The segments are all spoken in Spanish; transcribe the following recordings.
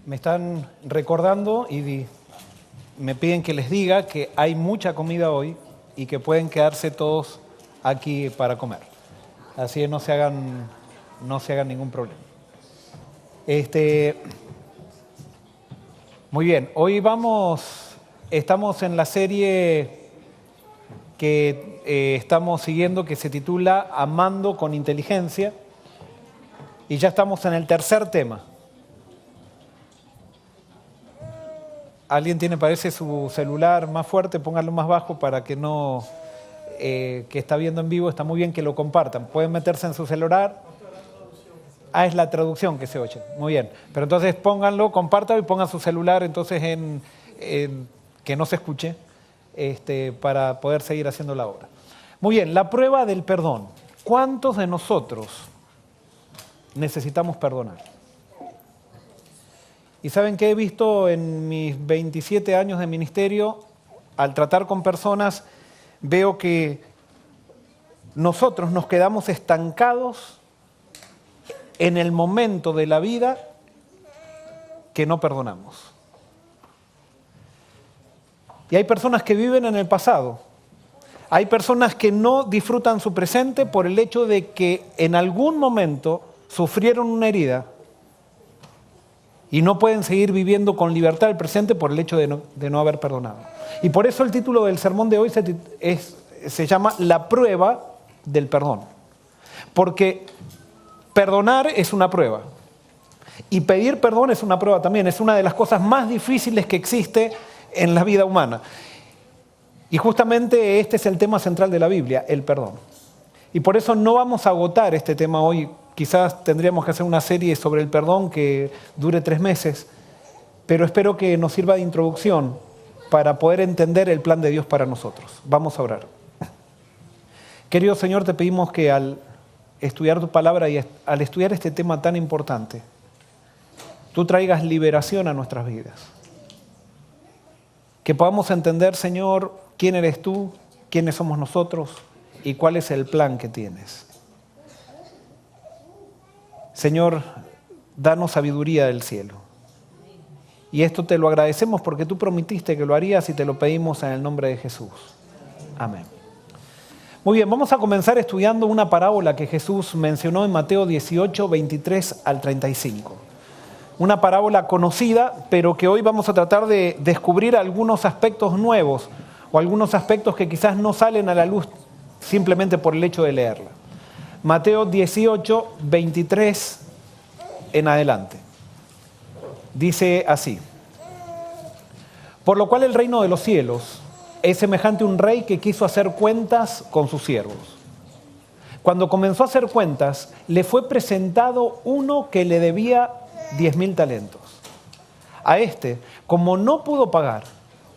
Me están recordando y me piden que les diga que hay mucha comida hoy y que pueden quedarse todos aquí para comer. Así que no se hagan ningún problema. Muy bien, hoy estamos en la serie que estamos siguiendo que se titula Amando con Inteligencia y ya estamos en el tercer tema. ¿Alguien tiene, parece, su celular más fuerte? Pónganlo más bajo para que no, que está viendo en vivo, está muy bien que lo compartan. Pueden meterse en su celular. Es la traducción que se oye. Muy bien. Pero entonces pónganlo, compártanlo y pongan su celular entonces en que no se escuche para poder seguir haciendo la obra. Muy bien, la prueba del perdón. ¿Cuántos de nosotros necesitamos perdonar? Y saben que he visto en mis 27 años de ministerio, al tratar con personas, veo que nosotros nos quedamos estancados en el momento de la vida que no perdonamos. Y hay personas que viven en el pasado. Hay personas que no disfrutan su presente por el hecho de que en algún momento sufrieron una herida y no pueden seguir viviendo con libertad el presente por el hecho de no haber perdonado. Y por eso el título del sermón de hoy se llama La prueba del perdón. Porque perdonar es una prueba. Y pedir perdón es una prueba también. Es una de las cosas más difíciles que existe en la vida humana. Y justamente este es el tema central de la Biblia, el perdón. Y por eso no vamos a agotar este tema hoy. Quizás tendríamos que hacer una serie sobre el perdón que dure 3 meses, pero espero que nos sirva de introducción para poder entender el plan de Dios para nosotros. Vamos a orar. Querido Señor, te pedimos que al estudiar tu palabra y al estudiar este tema tan importante, tú traigas liberación a nuestras vidas. Que podamos entender, Señor, quién eres tú, quiénes somos nosotros y cuál es el plan que tienes. Señor, danos sabiduría del cielo. Y esto te lo agradecemos porque tú prometiste que lo harías y te lo pedimos en el nombre de Jesús. Amén. Muy bien, vamos a comenzar estudiando una parábola que Jesús mencionó en Mateo 18, 23 al 35. Una parábola conocida, pero que hoy vamos a tratar de descubrir algunos aspectos nuevos o algunos aspectos que quizás no salen a la luz simplemente por el hecho de leerla. Mateo 18, 23 en adelante. Dice así: por lo cual el reino de los cielos es semejante a un rey que quiso hacer cuentas con sus siervos. Cuando comenzó a hacer cuentas, le fue presentado uno que le debía 10.000 talentos. A este, como no pudo pagar,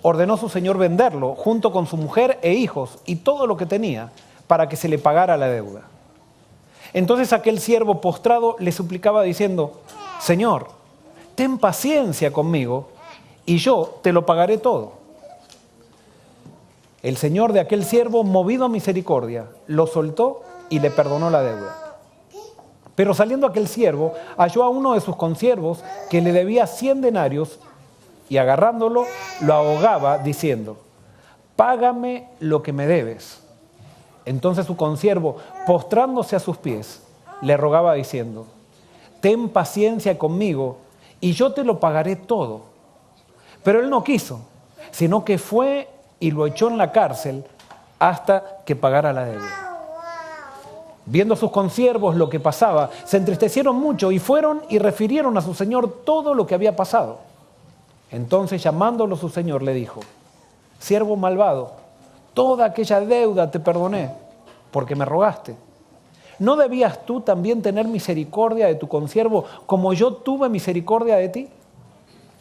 ordenó su señor venderlo junto con su mujer e hijos y todo lo que tenía para que se le pagara la deuda. Entonces aquel siervo postrado le suplicaba diciendo: Señor, ten paciencia conmigo y yo te lo pagaré todo. El señor de aquel siervo, movido a misericordia, lo soltó y le perdonó la deuda. Pero saliendo aquel siervo, halló a uno de sus consiervos que le debía 100 denarios y agarrándolo, lo ahogaba diciendo: págame lo que me debes. Entonces su consiervo, postrándose a sus pies, le rogaba diciendo: ten paciencia conmigo y yo te lo pagaré todo. Pero él no quiso, sino que fue y lo echó en la cárcel hasta que pagara la deuda. Viendo sus consiervos lo que pasaba, se entristecieron mucho y fueron y refirieron a su señor todo lo que había pasado. Entonces, llamándolo su señor, le dijo: siervo malvado, toda aquella deuda te perdoné, porque me rogaste. ¿No debías tú también tener misericordia de tu consiervo, como yo tuve misericordia de ti?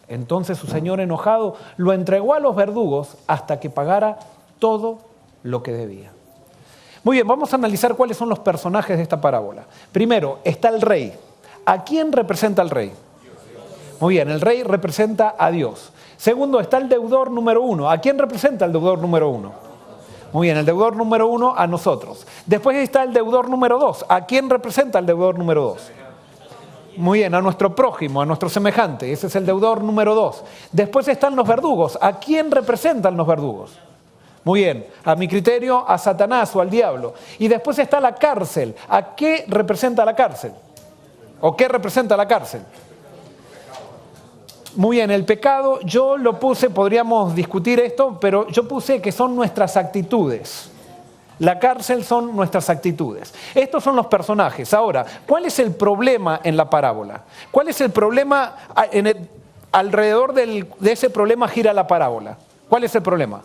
Entonces su señor, enojado, lo entregó a los verdugos hasta que pagara todo lo que debía. Muy bien, vamos a analizar cuáles son los personajes de esta parábola. Primero, está el rey. ¿A quién representa el rey? Muy bien, el rey representa a Dios. Segundo, está el deudor número 1. ¿A quién representa el deudor número 1? Muy bien, el deudor número 1 a nosotros. Después está el deudor número 2. ¿A quién representa el deudor número 2? Muy bien, a nuestro prójimo, a nuestro semejante. Ese es el deudor número 2. Después están los verdugos. ¿A quién representan los verdugos? Muy bien, a mi criterio, a Satanás o al diablo. Y después está la cárcel. ¿A qué representa la cárcel? ¿O qué representa la cárcel? Muy bien, el pecado, yo lo puse, podríamos discutir esto, pero yo puse que son nuestras actitudes. La cárcel son nuestras actitudes. Estos son los personajes. Ahora, ¿cuál es el problema en la parábola? ¿Cuál es el problema? Alrededor de ese problema gira la parábola. ¿Cuál es el problema?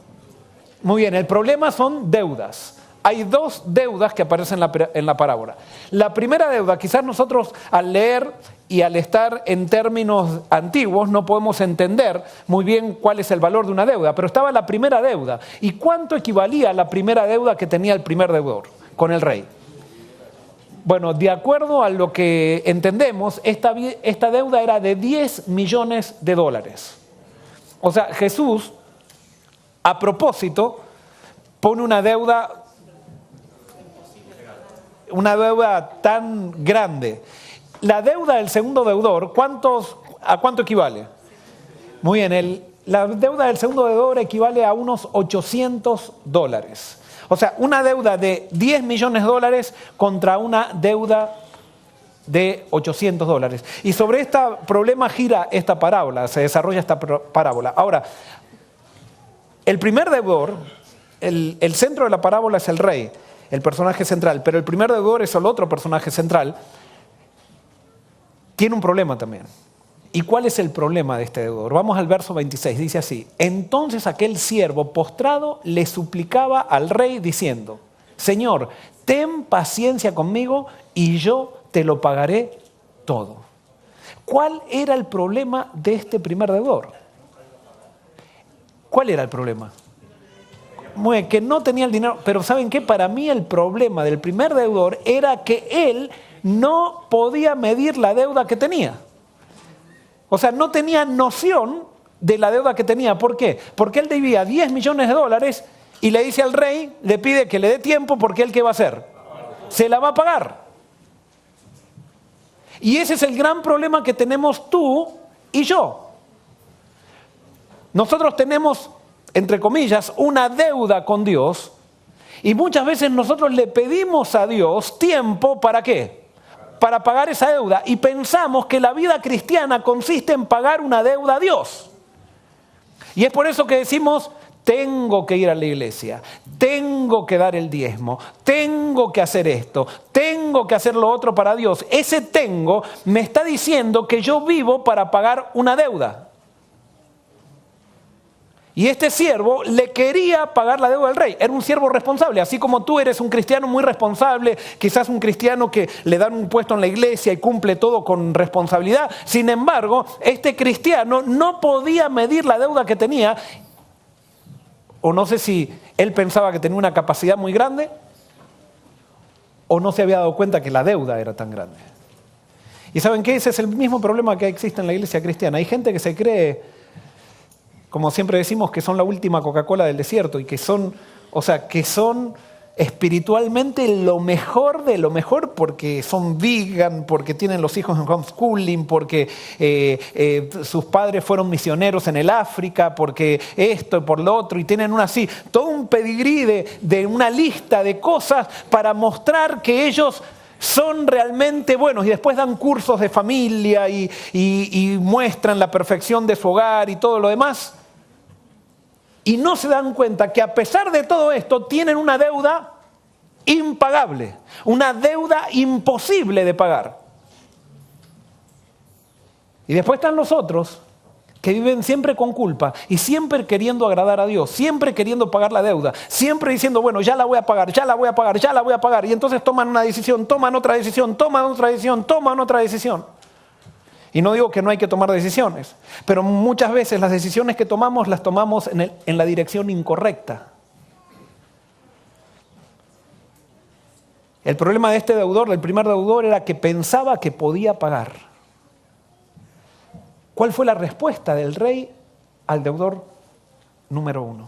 Muy bien, el problema son deudas. Hay 2 deudas que aparecen en la parábola. La primera deuda, quizás nosotros al leer y al estar en términos antiguos no podemos entender muy bien cuál es el valor de una deuda, pero estaba la primera deuda. ¿Y cuánto equivalía a la primera deuda que tenía el primer deudor con el rey? Bueno, de acuerdo a lo que entendemos, esta deuda era de $10 millones. O sea, Jesús, a propósito, pone una deuda tan grande. La deuda del segundo deudor, ¿a cuánto equivale? Muy bien, la deuda del segundo deudor equivale a unos $800. O sea, una deuda de $10 millones contra una deuda de $800. Y sobre este problema gira esta parábola, se desarrolla esta parábola. Ahora, el primer deudor, el centro de la parábola es el rey, el personaje central, pero el primer deudor es el otro personaje central, tiene un problema también. ¿Y cuál es el problema de este deudor? Vamos al verso 26, dice así: entonces aquel siervo postrado le suplicaba al rey diciendo: Señor, ten paciencia conmigo y yo te lo pagaré todo. ¿Cuál era el problema de este primer deudor? ¿Cuál era el problema? Muy bien, que no tenía el dinero, pero ¿saben qué? Para mí el problema del primer deudor era que él no podía medir la deuda que tenía. O sea, no tenía noción de la deuda que tenía. ¿Por qué? Porque él debía $10 millones y le dice al rey, le pide que le dé tiempo porque él, ¿qué va a hacer? Se la va a pagar. Y ese es el gran problema que tenemos tú y yo. Nosotros tenemos, entre comillas, una deuda con Dios y muchas veces nosotros le pedimos a Dios tiempo, ¿para qué? Para pagar esa deuda, y pensamos que la vida cristiana consiste en pagar una deuda a Dios. Y es por eso que decimos: tengo que ir a la iglesia, tengo que dar el diezmo, tengo que hacer esto, tengo que hacer lo otro para Dios. Ese tengo me está diciendo que yo vivo para pagar una deuda. Y este siervo le quería pagar la deuda al rey. Era un siervo responsable, así como tú eres un cristiano muy responsable, quizás un cristiano que le dan un puesto en la iglesia y cumple todo con responsabilidad. Sin embargo, este cristiano no podía medir la deuda que tenía, o no sé si él pensaba que tenía una capacidad muy grande, o no se había dado cuenta que la deuda era tan grande. ¿Y saben qué? Ese es el mismo problema que existe en la iglesia cristiana. Hay gente que se cree, como siempre decimos, que son la última Coca-Cola del desierto y que son espiritualmente lo mejor de lo mejor porque son vegan, porque tienen los hijos en homeschooling, porque sus padres fueron misioneros en el África, porque esto y por lo otro, y tienen todo un pedigrí de una lista de cosas para mostrar que ellos son realmente buenos, y después dan cursos de familia y muestran la perfección de su hogar y todo lo demás. Y no se dan cuenta que a pesar de todo esto tienen una deuda impagable, una deuda imposible de pagar. Y después están los otros que viven siempre con culpa y siempre queriendo agradar a Dios, siempre queriendo pagar la deuda, siempre diciendo: bueno, ya la voy a pagar, ya la voy a pagar, ya la voy a pagar. Y entonces toman una decisión, toman otra decisión, toman otra decisión, toman otra decisión. Y no digo que no hay que tomar decisiones, pero muchas veces las decisiones que tomamos las tomamos en la dirección incorrecta. El problema de este deudor, del primer deudor, era que pensaba que podía pagar. ¿Cuál fue la respuesta del rey al deudor número 1?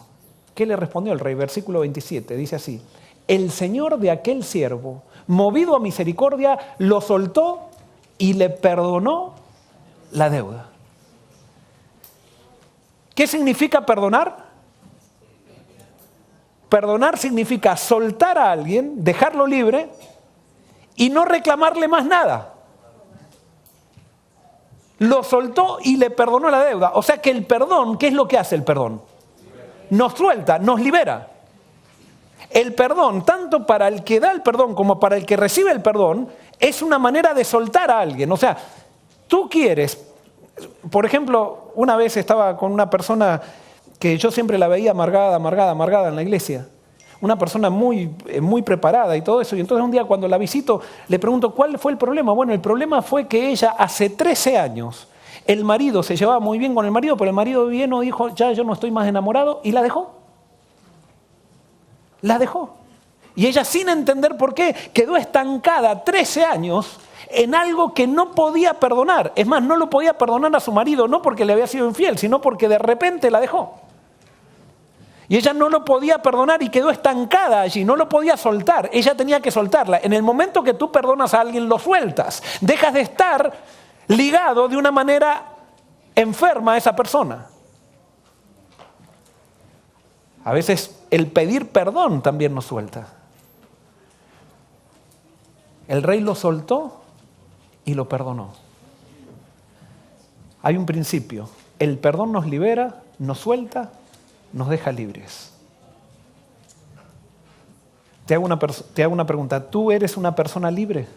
¿Qué le respondió el rey? Versículo 27, dice así: el señor de aquel siervo, movido a misericordia, lo soltó y le perdonó la deuda. ¿Qué significa perdonar? Perdonar significa soltar a alguien, dejarlo libre y no reclamarle más nada. Lo soltó y le perdonó la deuda. O sea que el perdón, ¿qué es lo que hace el perdón? Nos suelta, nos libera. El perdón, tanto para el que da el perdón como para el que recibe el perdón, es una manera de soltar a alguien. O sea, tú quieres, por ejemplo, una vez estaba con una persona que yo siempre la veía amargada en la iglesia. Una persona muy preparada y todo eso. Y entonces un día cuando la visito le pregunto, ¿cuál fue el problema? Bueno, el problema fue que ella hace 13 años, el marido se llevaba muy bien con el marido, pero el marido vino y dijo, ya yo no estoy más enamorado, y la dejó. La dejó. Y ella, sin entender por qué, quedó estancada 13 años en algo que no podía perdonar. Es más, no lo podía perdonar a su marido, no porque le había sido infiel, sino porque de repente la dejó. Y ella no lo podía perdonar y quedó estancada allí, no lo podía soltar. Ella tenía que soltarla. En el momento que tú perdonas a alguien, lo sueltas. Dejas de estar ligado de una manera enferma a esa persona. A veces el pedir perdón también nos suelta. El rey lo soltó y lo perdonó. Hay un principio. El perdón nos libera, nos suelta, nos deja libres. Te hago una pregunta. ¿Tú eres una persona libre?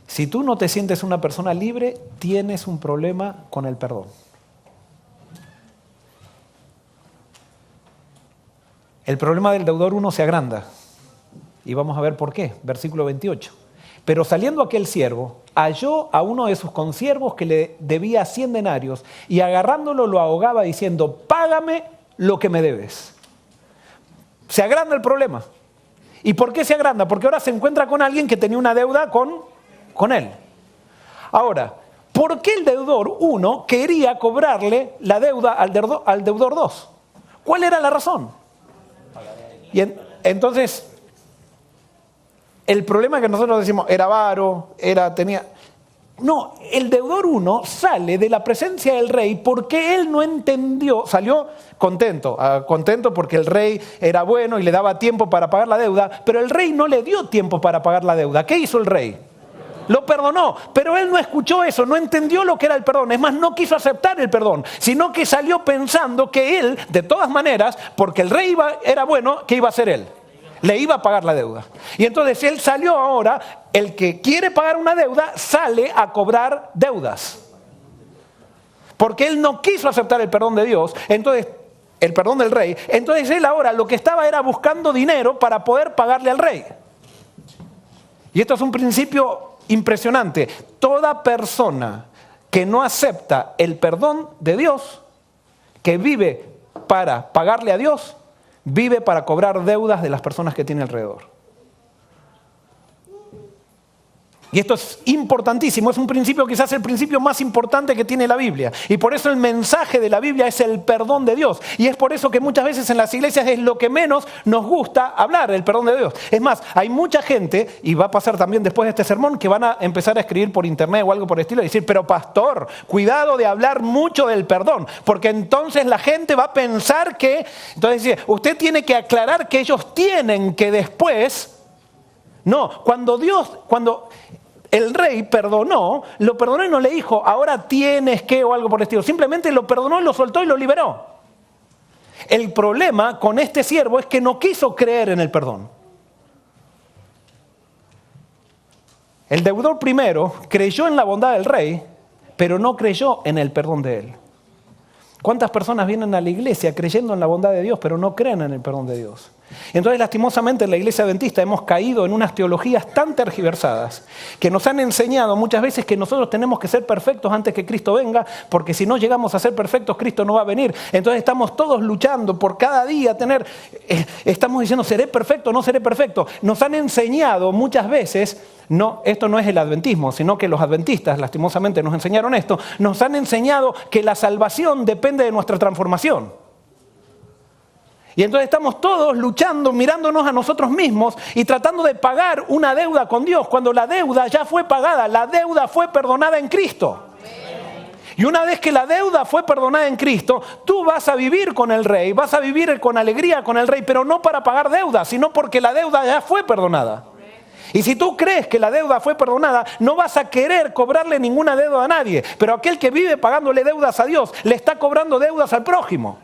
Si tú no te sientes una persona libre, tienes un problema con el perdón. El problema del deudor 1 se agranda. Y vamos a ver por qué. Versículo 28. Pero saliendo aquel siervo, halló a uno de sus consiervos que le debía 100 denarios y agarrándolo lo ahogaba diciendo, págame lo que me debes. Se agranda el problema. ¿Y por qué se agranda? Porque ahora se encuentra con alguien que tenía una deuda con él. Ahora, ¿por qué el deudor 1 quería cobrarle la deuda al deudor 2? ¿Cuál era la razón? Y entonces, el problema es que nosotros decimos, era avaro, tenía... No, el deudor 1 sale de la presencia del rey porque él no entendió, salió contento porque el rey era bueno y le daba tiempo para pagar la deuda, pero el rey no le dio tiempo para pagar la deuda. ¿Qué hizo el rey? Lo perdonó, pero él no escuchó eso, no entendió lo que era el perdón. Es más, no quiso aceptar el perdón, sino que salió pensando que él, de todas maneras, porque el rey era bueno, ¿qué iba a hacer él? Le iba a pagar la deuda. Y entonces él salió ahora, el que quiere pagar una deuda, sale a cobrar deudas. Porque él no quiso aceptar el perdón de Dios, entonces el perdón del rey. Entonces él ahora lo que estaba era buscando dinero para poder pagarle al rey. Y esto es un principio impresionante. Toda persona que no acepta el perdón de Dios, que vive para pagarle a Dios, vive para cobrar deudas de las personas que tiene alrededor. Y esto es importantísimo, es un principio, quizás el principio más importante que tiene la Biblia. Y por eso el mensaje de la Biblia es el perdón de Dios. Y es por eso que muchas veces en las iglesias es lo que menos nos gusta hablar, el perdón de Dios. Es más, hay mucha gente, y va a pasar también después de este sermón, que van a empezar a escribir por internet o algo por el estilo y decir, pero pastor, cuidado de hablar mucho del perdón, porque entonces la gente va a pensar que... Entonces dice, usted tiene que aclarar que ellos tienen que después... No, cuando el rey perdonó, lo perdonó y no le dijo, ahora tienes que o algo por el estilo. Simplemente lo perdonó, lo soltó y lo liberó. El problema con este siervo es que no quiso creer en el perdón. El deudor primero creyó en la bondad del rey, pero no creyó en el perdón de él. ¿Cuántas personas vienen a la iglesia creyendo en la bondad de Dios, pero no creen en el perdón de Dios? Entonces, lastimosamente, en la iglesia adventista hemos caído en unas teologías tan tergiversadas que nos han enseñado muchas veces que nosotros tenemos que ser perfectos antes que Cristo venga, porque si no llegamos a ser perfectos, Cristo no va a venir. Entonces estamos todos luchando por cada día estamos diciendo, ¿seré perfecto o no seré perfecto? Nos han enseñado muchas veces, no, esto no es el adventismo, sino que los adventistas, lastimosamente, nos enseñaron esto, nos han enseñado que la salvación depende de nuestra transformación. Y entonces estamos todos luchando, mirándonos a nosotros mismos y tratando de pagar una deuda con Dios, cuando la deuda ya fue pagada, la deuda fue perdonada en Cristo. Y una vez que la deuda fue perdonada en Cristo, tú vas a vivir con el Rey, vas a vivir con alegría con el Rey, pero no para pagar deuda, sino porque la deuda ya fue perdonada. Y si tú crees que la deuda fue perdonada, no vas a querer cobrarle ninguna deuda a nadie. Pero aquel que vive pagándole deudas a Dios, le está cobrando deudas al prójimo.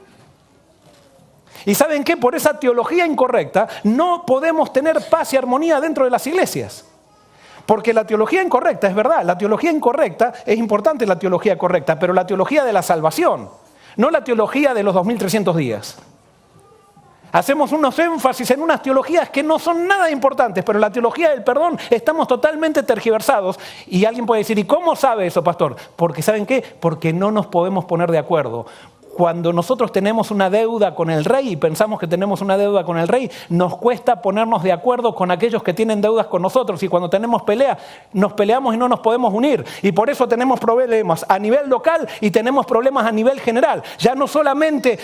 ¿Y saben qué? Por esa teología incorrecta, no podemos tener paz y armonía dentro de las iglesias. Porque la teología incorrecta, es verdad, la teología incorrecta, es importante la teología correcta, pero la teología de la salvación, no la teología de los 2300 días. Hacemos unos énfasis en unas teologías que no son nada importantes, pero la teología del perdón estamos totalmente tergiversados. Y alguien puede decir, ¿y cómo sabe eso, pastor? Porque ¿saben qué? Porque no nos podemos poner de acuerdo. Cuando nosotros tenemos una deuda con el Rey y pensamos que tenemos una deuda con el Rey, nos cuesta ponernos de acuerdo con aquellos que tienen deudas con nosotros. Y cuando tenemos pelea, nos peleamos y no nos podemos unir. Y por eso tenemos problemas a nivel local y tenemos problemas a nivel general. Ya no solamente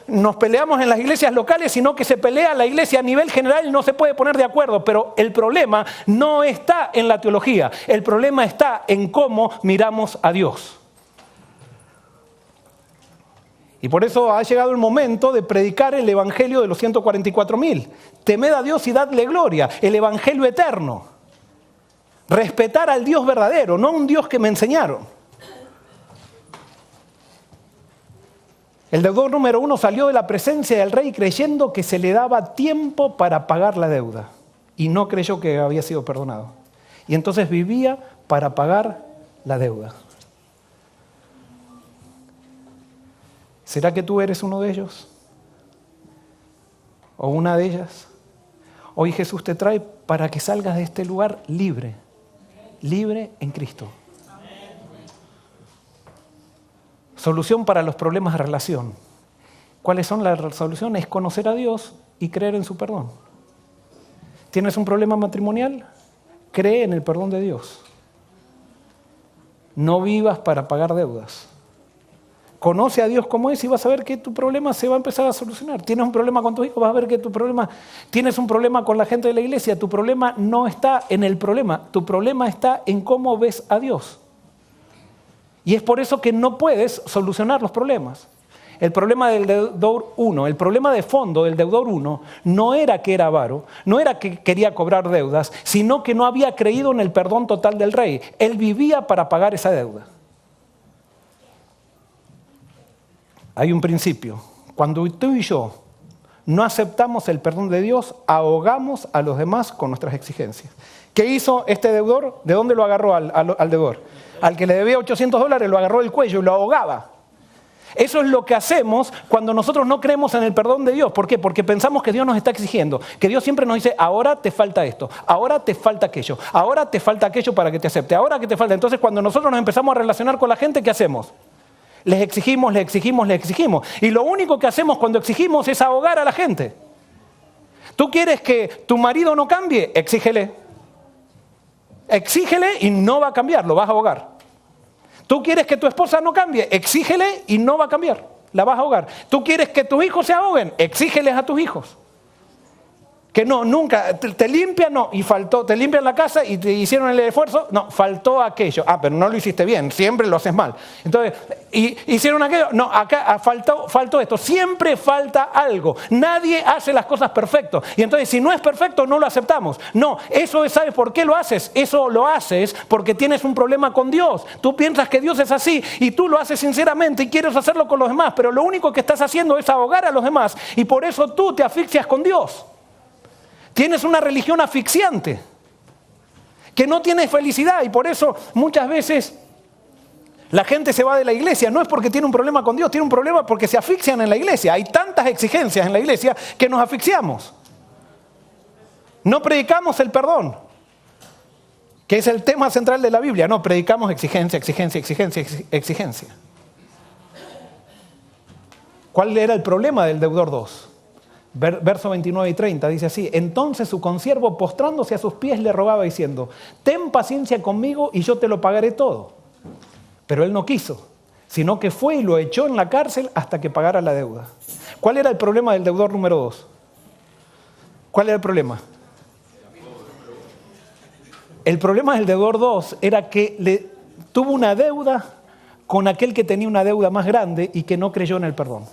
nos peleamos en las iglesias locales, sino que se pelea la iglesia a nivel general y no se puede poner de acuerdo. Pero el problema no está en la teología. El problema está en cómo miramos a Dios. Y por eso ha llegado el momento de predicar el evangelio de los 144.000. Temed a Dios y dadle gloria, el evangelio eterno. Respetar al Dios verdadero, no a un Dios que me enseñaron. El deudor número 1 salió de la presencia del rey creyendo que se le daba tiempo para pagar la deuda. Y no creyó que había sido perdonado. Y entonces vivía para pagar la deuda. ¿Será que tú eres uno de ellos? ¿O una de ellas? Hoy Jesús te trae para que salgas de este lugar libre. Libre en Cristo. Solución para los problemas de relación. ¿Cuáles son las soluciones? Es conocer a Dios y creer en su perdón. ¿Tienes un problema matrimonial? Cree en el perdón de Dios. No vivas para pagar deudas. Conoce a Dios como es y vas a ver que tu problema se va a empezar a solucionar. Tienes un problema con tus hijos, vas a ver que tienes un problema con la gente de la iglesia. Tu problema no está en el problema, tu problema está en cómo ves a Dios. Y es por eso que no puedes solucionar los problemas. El problema del deudor 1, el problema de fondo del deudor 1 no era que era avaro, no era que quería cobrar deudas, sino que no había creído en el perdón total del rey. Él vivía para pagar esa deuda. Hay un principio. Cuando tú y yo no aceptamos el perdón de Dios, ahogamos a los demás con nuestras exigencias. ¿Qué hizo este deudor? ¿De dónde lo agarró al deudor? Al que le debía $800 lo agarró del cuello y lo ahogaba. Eso es lo que hacemos cuando nosotros no creemos en el perdón de Dios. ¿Por qué? Porque pensamos que Dios nos está exigiendo, que Dios siempre nos dice, ahora te falta esto, ahora te falta aquello, ahora te falta aquello para que te acepte, ahora que te falta. Entonces cuando nosotros nos empezamos a relacionar con la gente, ¿qué hacemos? Les exigimos, les exigimos, les exigimos. Y lo único que hacemos cuando exigimos es ahogar a la gente. ¿Tú quieres que tu marido no cambie? Exígele. Exígele y no va a cambiar, lo vas a ahogar. ¿Tú quieres que tu esposa no cambie? Exígele y no va a cambiar, la vas a ahogar. ¿Tú quieres que tus hijos se ahoguen? Exígeles a tus hijos. Que no, nunca, te limpian, no, y faltó, te limpian la casa y te hicieron el esfuerzo, no, faltó aquello. Ah, pero no lo hiciste bien, siempre lo haces mal. Entonces, y hicieron aquello, no, acá faltó esto, siempre falta algo. Nadie hace las cosas perfecto. Y entonces, si no es perfecto, no lo aceptamos. No, eso es, ¿sabes por qué lo haces? Eso lo haces porque tienes un problema con Dios. Tú piensas que Dios es así y tú lo haces sinceramente y quieres hacerlo con los demás, pero lo único que estás haciendo es ahogar a los demás y por eso tú te asfixias con Dios. Tienes una religión asfixiante, que no tiene felicidad y por eso muchas veces la gente se va de la iglesia. No es porque tiene un problema con Dios, tiene un problema porque se asfixian en la iglesia. Hay tantas exigencias en la iglesia que nos asfixiamos. No predicamos el perdón, que es el tema central de la Biblia. No, predicamos exigencia, exigencia, exigencia, exigencia. ¿Cuál era el problema del deudor 2? Verso 29 y 30 dice así: entonces su consiervo postrándose a sus pies le rogaba diciendo, ten paciencia conmigo y yo te lo pagaré todo. Pero él no quiso, sino que fue y lo echó en la cárcel hasta que pagara la deuda. ¿Cuál era el problema del deudor número 2? ¿Cuál era el problema? El problema del deudor 2 era que tuvo una deuda con aquel que tenía una deuda más grande y que no creyó en el perdón.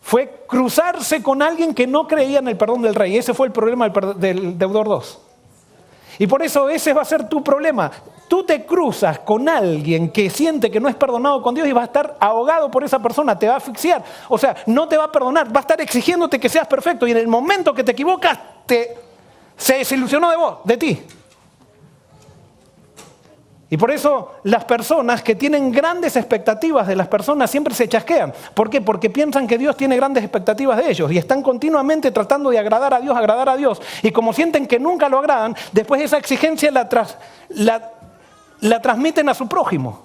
Fue cruzarse con alguien que no creía en el perdón del rey. Ese fue el problema del deudor 2. Y por eso ese va a ser tu problema. Tú te cruzas con alguien que siente que no es perdonado con Dios y vas a estar ahogado por esa persona, te va a asfixiar. O sea, no te va a perdonar, va a estar exigiéndote que seas perfecto y en el momento que te equivocas, se desilusionó de ti. Y por eso las personas que tienen grandes expectativas de las personas siempre se chasquean. ¿Por qué? Porque piensan que Dios tiene grandes expectativas de ellos y están continuamente tratando de agradar a Dios. Y como sienten que nunca lo agradan, después esa exigencia la transmiten a su prójimo.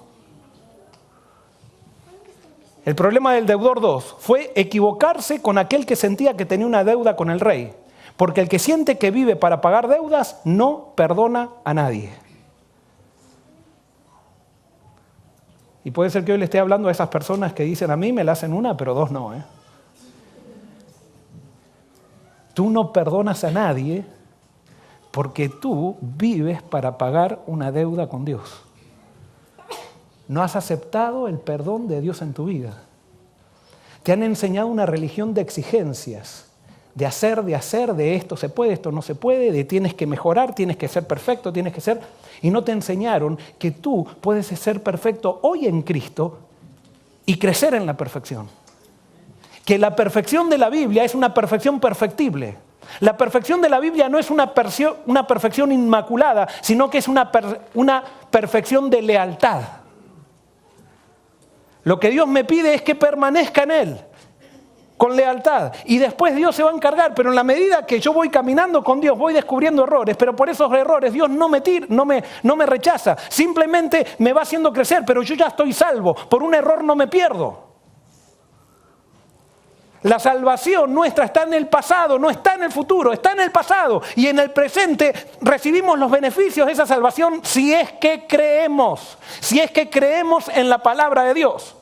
El problema del deudor 2 fue equivocarse con aquel que sentía que tenía una deuda con el rey. Porque el que siente que vive para pagar deudas no perdona a nadie. Y puede ser que hoy le esté hablando a esas personas que dicen, a mí me la hacen una, pero dos no. Tú no perdonas a nadie porque tú vives para pagar una deuda con Dios. No has aceptado el perdón de Dios en tu vida. Te han enseñado una religión de exigencias, de esto se puede, esto no se puede, de tienes que mejorar, tienes que ser perfecto, tienes que ser... Y no te enseñaron que tú puedes ser perfecto hoy en Cristo y crecer en la perfección. Que la perfección de la Biblia es una perfección perfectible. La perfección de la Biblia no es una perfección inmaculada, sino que es una perfección de lealtad. Lo que Dios me pide es que permanezca en Él, con lealtad. Y después Dios se va a encargar, pero en la medida que yo voy caminando con Dios, voy descubriendo errores, pero por esos errores Dios no me rechaza, simplemente me va haciendo crecer, pero yo ya estoy salvo, por un error no me pierdo. La salvación nuestra está en el pasado, no está en el futuro, está en el pasado. Y en el presente recibimos los beneficios de esa salvación si es que creemos en la palabra de Dios.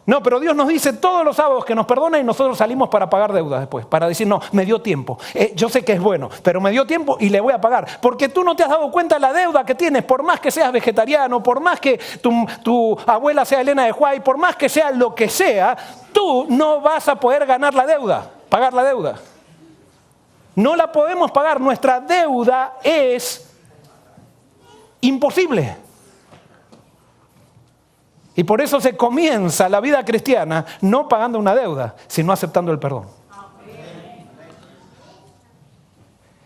No, pero Dios nos dice todos los sábados que nos perdona y nosotros salimos para pagar deudas después, para decir, no, me dio tiempo, yo sé que es bueno, pero me dio tiempo y le voy a pagar, porque tú no te has dado cuenta de la deuda que tienes, por más que seas vegetariano, por más que tu abuela sea Elena de Huay, por más que sea lo que sea, tú no vas a poder pagar la deuda. No la podemos pagar, nuestra deuda es imposible. Y por eso se comienza la vida cristiana no pagando una deuda, sino aceptando el perdón.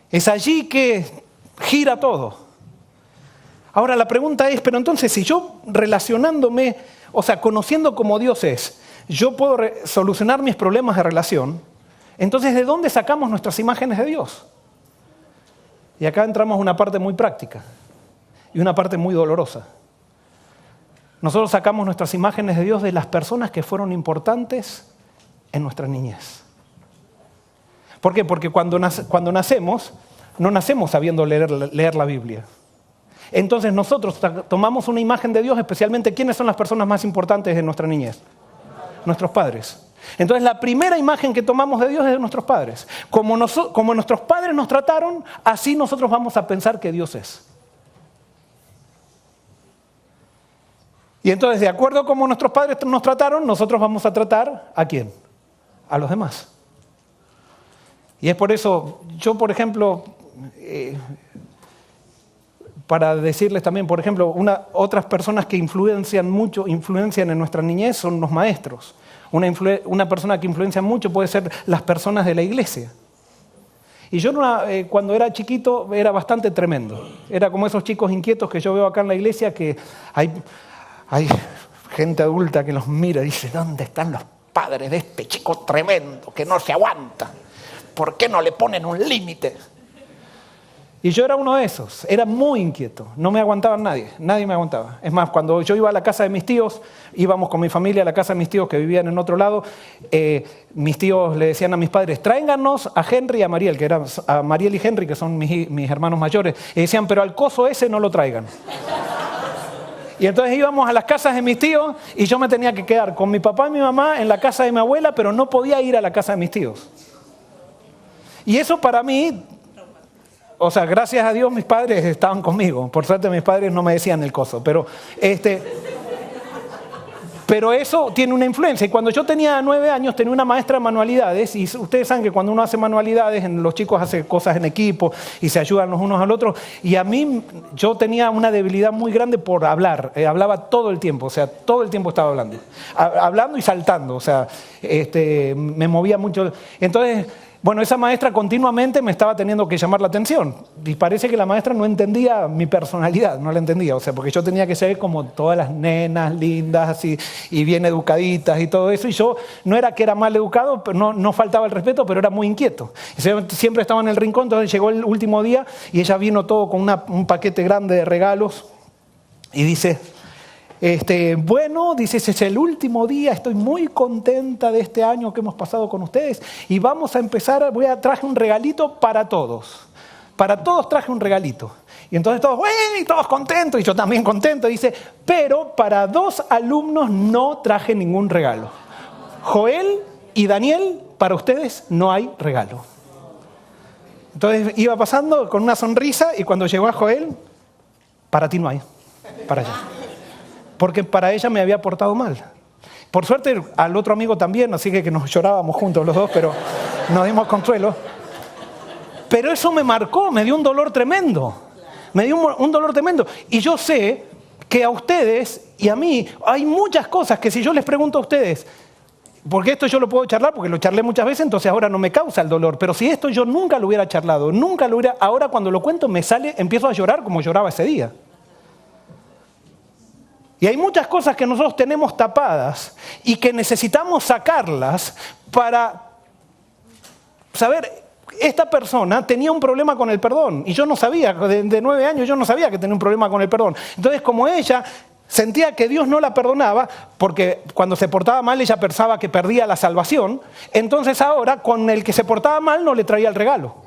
Es allí que gira todo. Ahora la pregunta es, pero entonces si yo relacionándome, o sea, conociendo cómo Dios es, yo puedo solucionar mis problemas de relación, entonces ¿de dónde sacamos nuestras imágenes de Dios? Y acá entramos a una parte muy práctica y una parte muy dolorosa. Nosotros sacamos nuestras imágenes de Dios de las personas que fueron importantes en nuestra niñez. ¿Por qué? Porque cuando nacemos, no nacemos sabiendo leer la Biblia. Entonces nosotros tomamos una imagen de Dios, especialmente ¿quiénes son las personas más importantes de nuestra niñez? Nuestros padres. Entonces la primera imagen que tomamos de Dios es de nuestros padres. Como nuestros padres nos trataron, así nosotros vamos a pensar que Dios es. Y entonces, de acuerdo a cómo nuestros padres nos trataron, nosotros vamos a tratar ¿a quién? A los demás. Y es por eso, yo por ejemplo, para decirles también, por ejemplo, otras personas que influencian en nuestra niñez son los maestros. Una persona que influencia mucho puede ser las personas de la iglesia. Y yo cuando era chiquito era bastante tremendo. Era como esos chicos inquietos que yo veo acá en la iglesia que hay gente adulta que los mira y dice, ¿dónde están los padres de este chico tremendo que no se aguanta? ¿Por qué no le ponen un límite? Y yo era uno de esos, era muy inquieto, no me aguantaba nadie me aguantaba. Es más, cuando yo iba a la casa de mis tíos, íbamos con mi familia a la casa de mis tíos que vivían en otro lado, mis tíos le decían a mis padres, tráiganos a Henry y a Mariel, a Mariel y Henry, que son mis hermanos mayores, y decían, pero al coso ese no lo traigan. Y entonces íbamos a las casas de mis tíos y yo me tenía que quedar con mi papá y mi mamá en la casa de mi abuela, pero no podía ir a la casa de mis tíos. Y eso para mí, o sea, gracias a Dios mis padres estaban conmigo. Por suerte mis padres no me decían el coso, pero eso tiene una influencia. Y cuando yo tenía 9 años tenía una maestra de manualidades, y ustedes saben que cuando uno hace manualidades, los chicos hacen cosas en equipo y se ayudan los unos al otro. Y a mí, yo tenía una debilidad muy grande por hablar. Hablaba todo el tiempo, o sea, todo el tiempo estaba hablando. Hablando y saltando, o sea, me movía mucho. Entonces, bueno, esa maestra continuamente me estaba teniendo que llamar la atención. Y parece que la maestra no entendía mi personalidad, no la entendía. O sea, porque yo tenía que ser como todas las nenas lindas así, y bien educaditas y todo eso. Y yo no era que era mal educado, pero no faltaba el respeto, pero era muy inquieto. Siempre estaba en el rincón, entonces llegó el último día y ella vino todo con un paquete grande de regalos. Y dice... bueno, dice, ese es el último día, estoy muy contenta de este año que hemos pasado con ustedes y vamos a empezar, traje un regalito para todos. Para todos traje un regalito. Y entonces todos, y todos contentos, y yo también contento. Dice, pero para 2 alumnos no traje ningún regalo. Joel y Daniel, para ustedes no hay regalo. Entonces iba pasando con una sonrisa y cuando llegó a Joel, para ti no hay, para allá. Porque para ella me había portado mal. Por suerte al otro amigo también, así que nos llorábamos juntos los dos, pero nos dimos consuelo. Pero eso me marcó, me dio un dolor tremendo. Me dio un dolor tremendo. Y yo sé que a ustedes y a mí hay muchas cosas que si yo les pregunto a ustedes, porque esto yo lo puedo charlar, porque lo charlé muchas veces, entonces ahora no me causa el dolor. Pero si esto yo nunca lo hubiera charlado, ahora cuando lo cuento empiezo a llorar como lloraba ese día. Y hay muchas cosas que nosotros tenemos tapadas y que necesitamos sacarlas para saber, esta persona tenía un problema con el perdón y yo no sabía, de 9 años yo no sabía que tenía un problema con el perdón. Entonces como ella sentía que Dios no la perdonaba, porque cuando se portaba mal ella pensaba que perdía la salvación, entonces ahora con el que se portaba mal no le traía el regalo.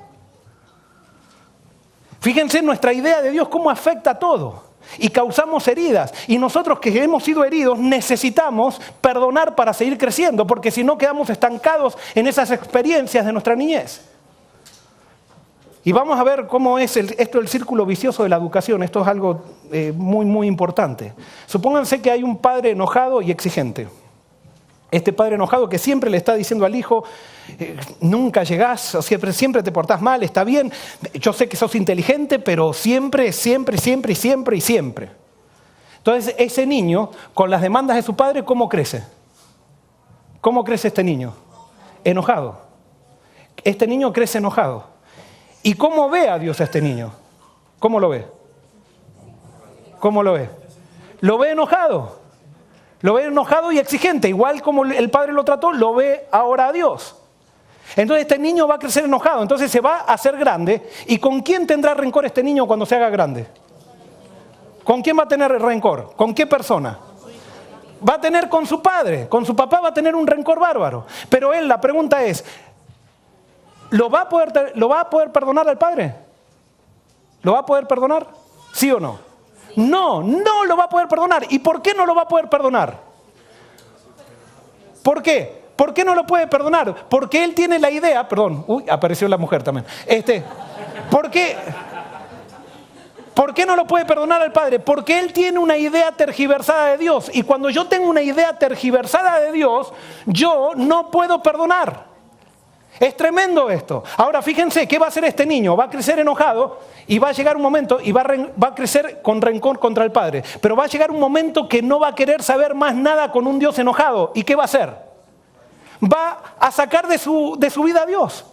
Fíjense nuestra idea de Dios cómo afecta a todo. Y causamos heridas. Y nosotros que hemos sido heridos necesitamos perdonar para seguir creciendo, porque si no quedamos estancados en esas experiencias de nuestra niñez. Y vamos a ver cómo es esto el círculo vicioso de la educación. Esto es algo muy, muy importante. Supónganse que hay un padre enojado y exigente. Este padre enojado que siempre le está diciendo al hijo, nunca llegás, siempre te portás mal, está bien, yo sé que sos inteligente, pero siempre. Entonces ese niño, con las demandas de su padre, ¿cómo crece? ¿Cómo crece este niño? Enojado. Este niño crece enojado. ¿Y cómo ve a Dios a este niño? ¿Cómo lo ve? ¿Cómo lo ve? Lo ve enojado. Lo ve enojado y exigente, igual como el padre lo trató, lo ve ahora a Dios. Entonces este niño va a crecer enojado, entonces se va a hacer grande. ¿Y con quién tendrá rencor este niño cuando se haga grande? ¿Con quién va a tener rencor? ¿Con qué persona? Va a tener con su padre, con su papá va a tener un rencor bárbaro. Pero la pregunta es, ¿lo va a poder perdonar al padre? ¿Lo va a poder perdonar? ¿Sí o no? No lo va a poder perdonar. ¿Y por qué no lo va a poder perdonar? ¿Por qué? ¿Por qué no lo puede perdonar? Porque él tiene la idea, apareció la mujer también. ¿Por qué no lo puede perdonar al padre? Porque él tiene una idea tergiversada de Dios. Y cuando yo tengo una idea tergiversada de Dios, yo no puedo perdonar. Es tremendo esto. Ahora fíjense, ¿qué va a hacer este niño? Va a crecer enojado y va a llegar un momento y va a crecer con rencor contra el padre. Pero va a llegar un momento que no va a querer saber más nada con un Dios enojado. ¿Y qué va a hacer? Va a sacar de su vida a Dios.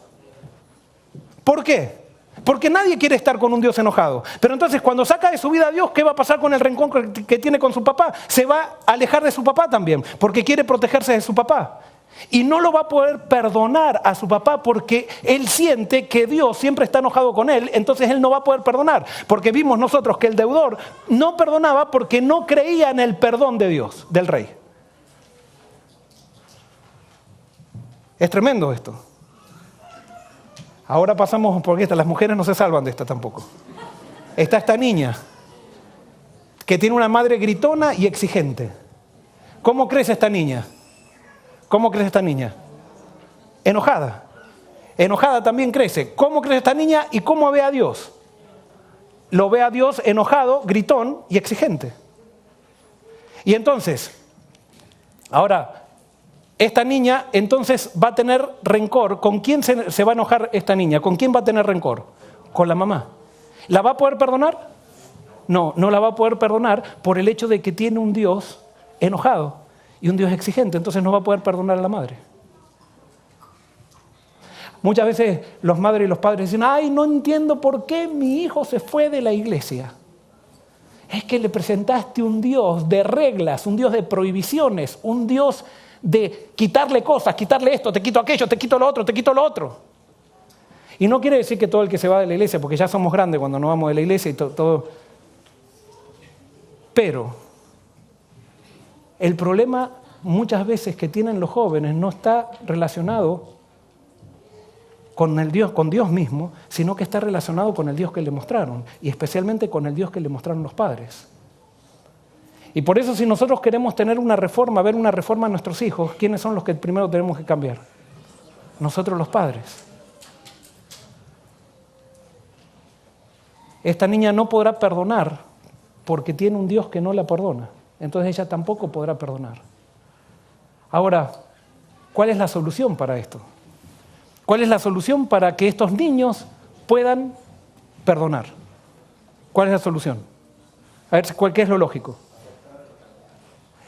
¿Por qué? Porque nadie quiere estar con un Dios enojado. Pero entonces cuando saca de su vida a Dios, ¿qué va a pasar con el rencor que tiene con su papá? Se va a alejar de su papá también, porque quiere protegerse de su papá. Y no lo va a poder perdonar a su papá porque él siente que Dios siempre está enojado con él, entonces él no va a poder perdonar. Porque vimos nosotros que el deudor no perdonaba porque no creía en el perdón de Dios, del rey. Es tremendo esto. Ahora pasamos, porque las mujeres no se salvan de esta tampoco. Está esta niña que tiene una madre gritona y exigente. ¿Cómo crece esta niña? ¿Cómo crece esta niña? Enojada. Enojada también crece. ¿Cómo crece esta niña y cómo ve a Dios? Lo ve a Dios enojado, gritón y exigente. Y entonces, ahora, esta niña entonces va a tener rencor. ¿Con quién se va a enojar esta niña? ¿Con quién va a tener rencor? Con la mamá. ¿La va a poder perdonar? No, no la va a poder perdonar por el hecho de que tiene un Dios enojado y un Dios exigente. Entonces no va a poder perdonar a la madre. Muchas veces los madres y los padres dicen, ay, no entiendo por qué mi hijo se fue de la iglesia. Es que le presentaste un Dios de reglas, un Dios de prohibiciones, un Dios de quitarle cosas, quitarle esto, te quito aquello, te quito lo otro, te quito lo otro. Y no quiere decir que todo el que se va de la iglesia, porque ya somos grandes cuando nos vamos de la iglesia y todo. Pero el problema muchas veces que tienen los jóvenes no está relacionado con Dios mismo, sino que está relacionado con el Dios que le mostraron, y especialmente con el Dios que le mostraron los padres. Y por eso si nosotros queremos tener una reforma, ver una reforma en nuestros hijos, ¿quiénes son los que primero tenemos que cambiar? Nosotros los padres. Esta niña no podrá perdonar porque tiene un Dios que no la perdona. Entonces ella tampoco podrá perdonar. Ahora, ¿cuál es la solución para esto? ¿Cuál es la solución para que estos niños puedan perdonar? ¿Cuál es la solución? A ver, ¿qué es lo lógico?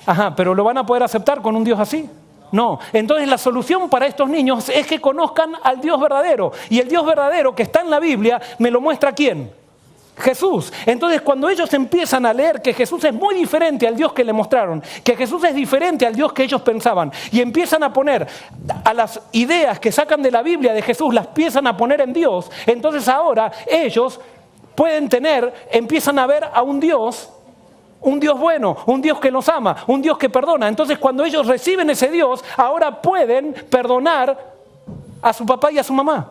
Ajá, ¿pero lo van a poder aceptar con un Dios así? No. Entonces la solución para estos niños es que conozcan al Dios verdadero. Y el Dios verdadero que está en la Biblia, ¿me lo muestra quién? Jesús. Entonces cuando ellos empiezan a leer que Jesús es muy diferente al Dios que le mostraron, que Jesús es diferente al Dios que ellos pensaban, y empiezan a poner a las ideas que sacan de la Biblia de Jesús, las empiezan a poner en Dios, entonces ahora ellos empiezan a ver a un Dios bueno, un Dios que los ama, un Dios que perdona. Entonces cuando ellos reciben ese Dios, ahora pueden perdonar a su papá y a su mamá.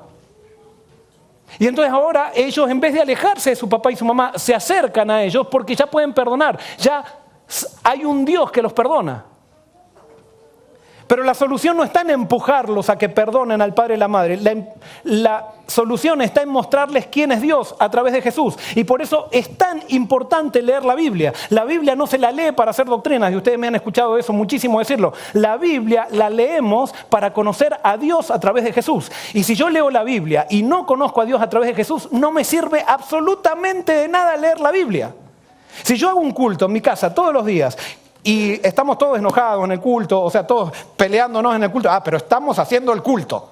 Y entonces ahora ellos, en vez de alejarse de su papá y su mamá, se acercan a ellos porque ya pueden perdonar. Ya hay un Dios que los perdona. Pero la solución no está en empujarlos a que perdonen al padre y la madre. La solución está en mostrarles quién es Dios a través de Jesús. Y por eso es tan importante leer la Biblia. La Biblia no se la lee para hacer doctrinas, y ustedes me han escuchado eso muchísimo decirlo. La Biblia la leemos para conocer a Dios a través de Jesús. Y si yo leo la Biblia y no conozco a Dios a través de Jesús, no me sirve absolutamente de nada leer la Biblia. Si yo hago un culto en mi casa todos los días y estamos todos enojados en el culto, o sea, todos peleándonos en el culto, pero estamos haciendo el culto.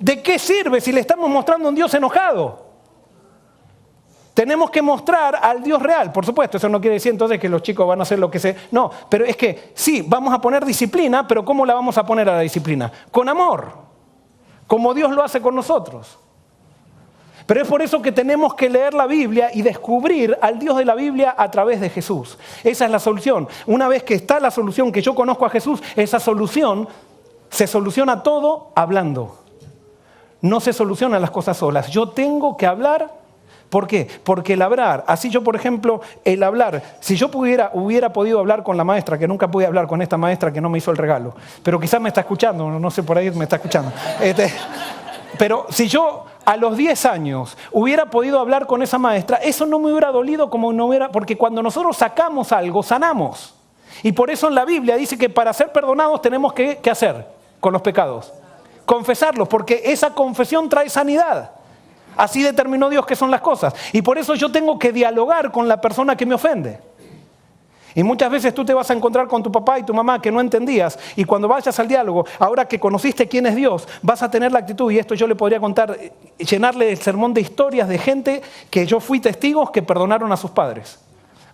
¿De qué sirve si le estamos mostrando a un Dios enojado? Tenemos que mostrar al Dios real. Por supuesto, eso no quiere decir entonces que los chicos van a hacer lo que se... No, pero es que sí, vamos a poner disciplina, pero ¿cómo la vamos a poner a la disciplina? Con amor, como Dios lo hace con nosotros. Pero es por eso que tenemos que leer la Biblia y descubrir al Dios de la Biblia a través de Jesús. Esa es la solución. Una vez que está la solución, que yo conozco a Jesús, esa solución se soluciona todo hablando. No se solucionan las cosas solas. Yo tengo que hablar. ¿Por qué? Porque el hablar, así yo por ejemplo, el hablar, si yo hubiera podido hablar con la maestra, que nunca pude hablar con esta maestra que no me hizo el regalo, pero quizás me está escuchando, no sé, por ahí me está escuchando. Pero si yo a los 10 años hubiera podido hablar con esa maestra, eso no me hubiera dolido como no hubiera, porque cuando nosotros sacamos algo, sanamos. Y por eso en la Biblia dice que para ser perdonados tenemos que, ¿qué hacer con los pecados? Confesarlos, porque esa confesión trae sanidad. Así determinó Dios que son las cosas. Y por eso yo tengo que dialogar con la persona que me ofende. Y muchas veces tú te vas a encontrar con tu papá y tu mamá que no entendías. Y cuando vayas al diálogo, ahora que conociste quién es Dios, vas a tener la actitud, y esto yo le podría contar, llenarle el sermón de historias de gente que yo fui testigos que perdonaron a sus padres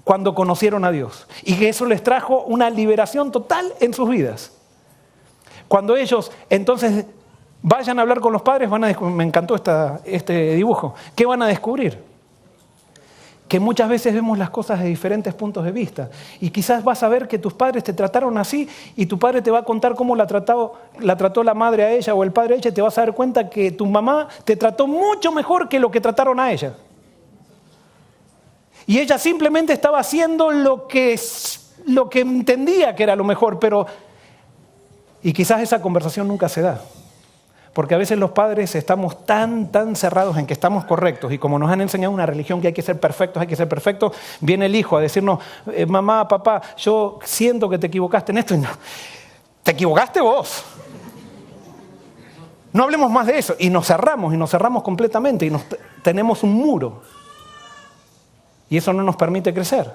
cuando conocieron a Dios. Y que eso les trajo una liberación total en sus vidas. Cuando ellos entonces vayan a hablar con los padres, me encantó este dibujo, ¿qué van a descubrir? Que muchas veces vemos las cosas de diferentes puntos de vista. Y quizás vas a ver que tus padres te trataron así y tu padre te va a contar cómo la trató la madre a ella o el padre a ella, y te vas a dar cuenta que tu mamá te trató mucho mejor que lo que trataron a ella. Y ella simplemente estaba haciendo lo que entendía que era lo mejor, y quizás esa conversación nunca se da. Porque a veces los padres estamos tan cerrados en que estamos correctos, y como nos han enseñado una religión que hay que ser perfectos, viene el hijo a decirnos, mamá, papá, yo siento que te equivocaste en esto. Y no, te equivocaste vos. No hablemos más de eso. Y nos cerramos completamente, y tenemos un muro. Y eso no nos permite crecer.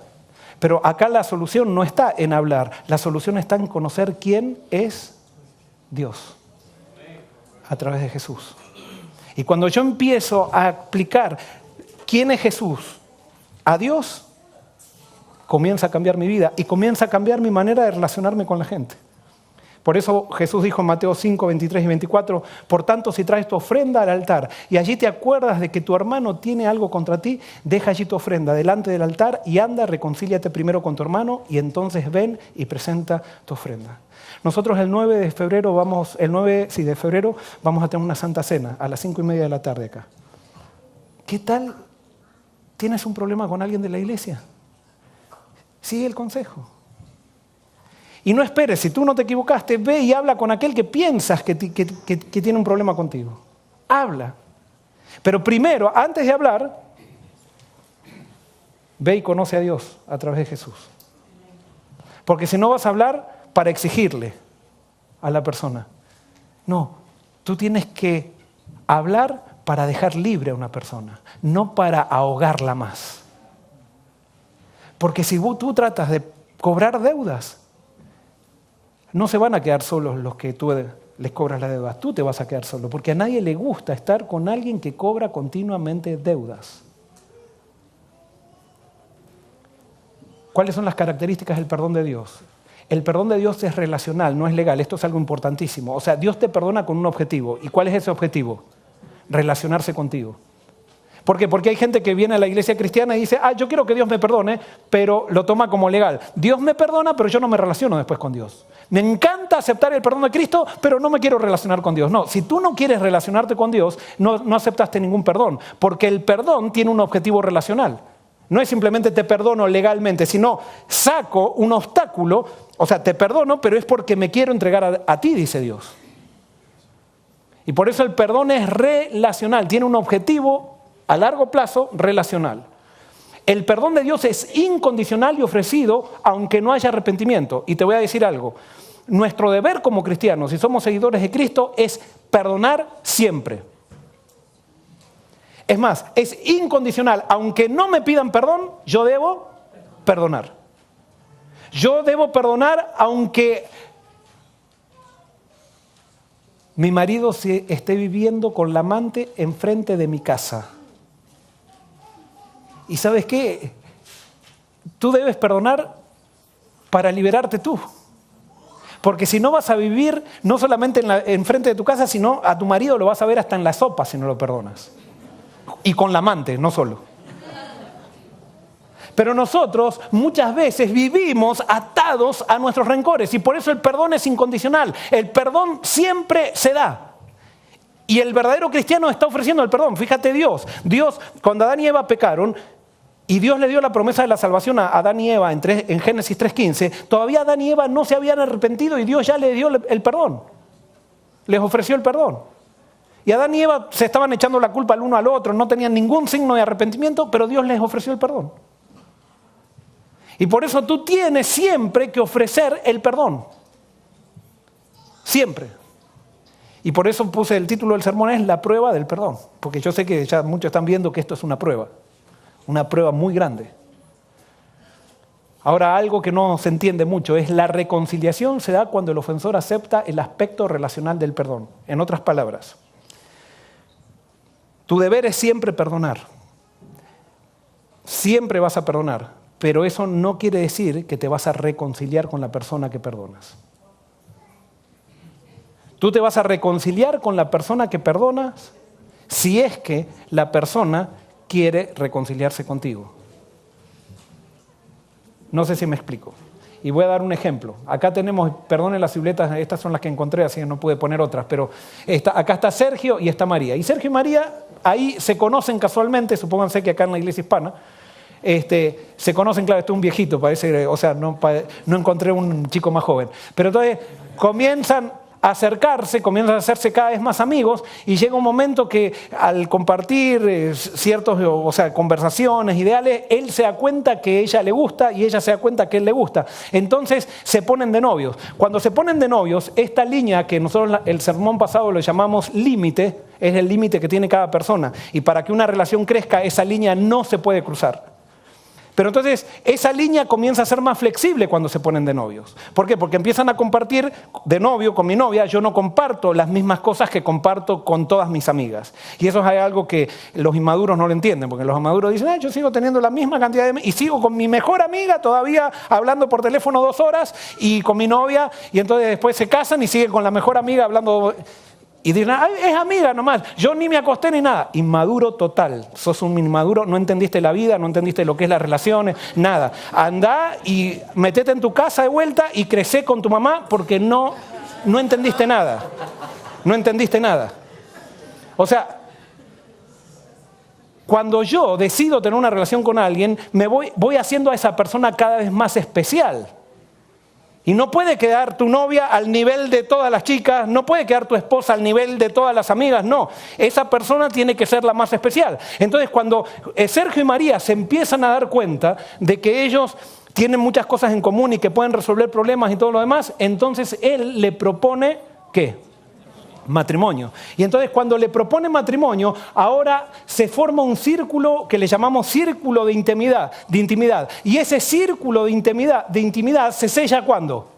Pero acá la solución no está en hablar, la solución está en conocer quién es Dios a través de Jesús. Y cuando yo empiezo a aplicar quién es Jesús a Dios, comienza a cambiar mi vida y comienza a cambiar mi manera de relacionarme con la gente. Por eso Jesús dijo en Mateo 5, 23 y 24, por tanto, si traes tu ofrenda al altar y allí te acuerdas de que tu hermano tiene algo contra ti, deja allí tu ofrenda delante del altar y anda, reconcíliate primero con tu hermano y entonces ven y presenta tu ofrenda. Nosotros el 9 de febrero vamos a tener una Santa Cena a las 5:30 de la tarde acá. ¿Qué tal? ¿Tienes un problema con alguien de la iglesia? Sigue el consejo. Y no esperes, si tú no te equivocaste, ve y habla con aquel que piensas que tiene un problema contigo. Habla. Pero primero, antes de hablar, ve y conoce a Dios a través de Jesús. Porque si no vas a hablar para exigirle a la persona. No, tú tienes que hablar para dejar libre a una persona, no para ahogarla más. Porque si tú tratas de cobrar deudas, no se van a quedar solos los que tú les cobras las deudas. Tú te vas a quedar solo, porque a nadie le gusta estar con alguien que cobra continuamente deudas. ¿Cuáles son las características del perdón de Dios? El perdón de Dios es relacional, no es legal. Esto es algo importantísimo. O sea, Dios te perdona con un objetivo. ¿Y cuál es ese objetivo? Relacionarse contigo. ¿Por qué? Porque hay gente que viene a la iglesia cristiana y dice, yo quiero que Dios me perdone, pero lo toma como legal. Dios me perdona, pero yo no me relaciono después con Dios. Me encanta aceptar el perdón de Cristo, pero no me quiero relacionar con Dios. No, si tú no quieres relacionarte con Dios, no aceptaste ningún perdón, porque el perdón tiene un objetivo relacional. No es simplemente te perdono legalmente, sino saco un obstáculo, o sea, te perdono, pero es porque me quiero entregar a ti, dice Dios. Y por eso el perdón es relacional, tiene un objetivo a largo plazo relacional. El perdón de Dios es incondicional y ofrecido aunque no haya arrepentimiento. Y te voy a decir algo, nuestro deber como cristianos, si somos seguidores de Cristo, es perdonar siempre. Es más, es incondicional, aunque no me pidan perdón, yo debo perdonar. Yo debo perdonar aunque mi marido se esté viviendo con la amante enfrente de mi casa. ¿Y sabes qué? Tú debes perdonar para liberarte tú. Porque si no vas a vivir no solamente enfrente de tu casa, sino a tu marido lo vas a ver hasta en la sopa si no lo perdonas. Y con la amante, no solo. Pero nosotros muchas veces vivimos atados a nuestros rencores y por eso el perdón es incondicional. El perdón siempre se da. Y el verdadero cristiano está ofreciendo el perdón. Fíjate Dios, cuando Adán y Eva pecaron, y Dios le dio la promesa de la salvación a Adán y Eva en Génesis 3:15, todavía Adán y Eva no se habían arrepentido y Dios ya le dio el perdón. Les ofreció el perdón. Y Adán y Eva se estaban echando la culpa el uno al otro, no tenían ningún signo de arrepentimiento, pero Dios les ofreció el perdón. Y por eso tú tienes siempre que ofrecer el perdón. Siempre. Y por eso puse el título del sermón es La prueba del perdón. Porque yo sé que ya muchos están viendo que esto es una prueba muy grande. Ahora, algo que no se entiende mucho es la reconciliación se da cuando el ofensor acepta el aspecto relacional del perdón. En otras palabras, tu deber es siempre perdonar. Siempre vas a perdonar, pero eso no quiere decir que te vas a reconciliar con la persona que perdonas. Tú te vas a reconciliar con la persona que perdonas si es que la persona quiere reconciliarse contigo. No sé si me explico. Y voy a dar un ejemplo. Acá tenemos, perdonen las libretas, estas son las que encontré, así que no pude poner otras, pero acá está Sergio y está María. Y Sergio y María ahí se conocen casualmente, supónganse que acá en la iglesia hispana, se conocen, claro, este es un viejito, parece, o sea, no encontré un chico más joven. Pero entonces comienzan a acercarse, comienzan a hacerse cada vez más amigos y llega un momento que al compartir ciertos, o sea, conversaciones, ideales, él se da cuenta que ella le gusta y ella se da cuenta que él le gusta. Entonces se ponen de novios. Cuando se ponen de novios, esta línea que nosotros el sermón pasado lo llamamos límite, es el límite que tiene cada persona. Y para que una relación crezca, esa línea no se puede cruzar. Pero entonces esa línea comienza a ser más flexible cuando se ponen de novios. ¿Por qué? Porque empiezan a compartir de novio con mi novia. Yo no comparto las mismas cosas que comparto con todas mis amigas. Y eso es algo que los inmaduros no lo entienden. Porque los inmaduros dicen, yo sigo teniendo la misma cantidad de... Y sigo con mi mejor amiga todavía hablando por teléfono 2 horas y con mi novia. Y entonces después se casan y siguen con la mejor amiga hablando... Y dicen, es amiga nomás, yo ni me acosté ni nada. Inmaduro total, sos un inmaduro, no entendiste la vida, no entendiste lo que es las relaciones, nada. Andá y metete en tu casa de vuelta y crecé con tu mamá porque no entendiste nada. No entendiste nada. O sea, cuando yo decido tener una relación con alguien, voy haciendo a esa persona cada vez más especial. Y no puede quedar tu novia al nivel de todas las chicas, no puede quedar tu esposa al nivel de todas las amigas, no. Esa persona tiene que ser la más especial. Entonces, cuando Sergio y María se empiezan a dar cuenta de que ellos tienen muchas cosas en común y que pueden resolver problemas y todo lo demás, entonces él le propone, ¿qué? Matrimonio. Y entonces cuando le propone matrimonio, ahora se forma un círculo que le llamamos círculo de intimidad. Y ese círculo de intimidad se sella ¿cuándo?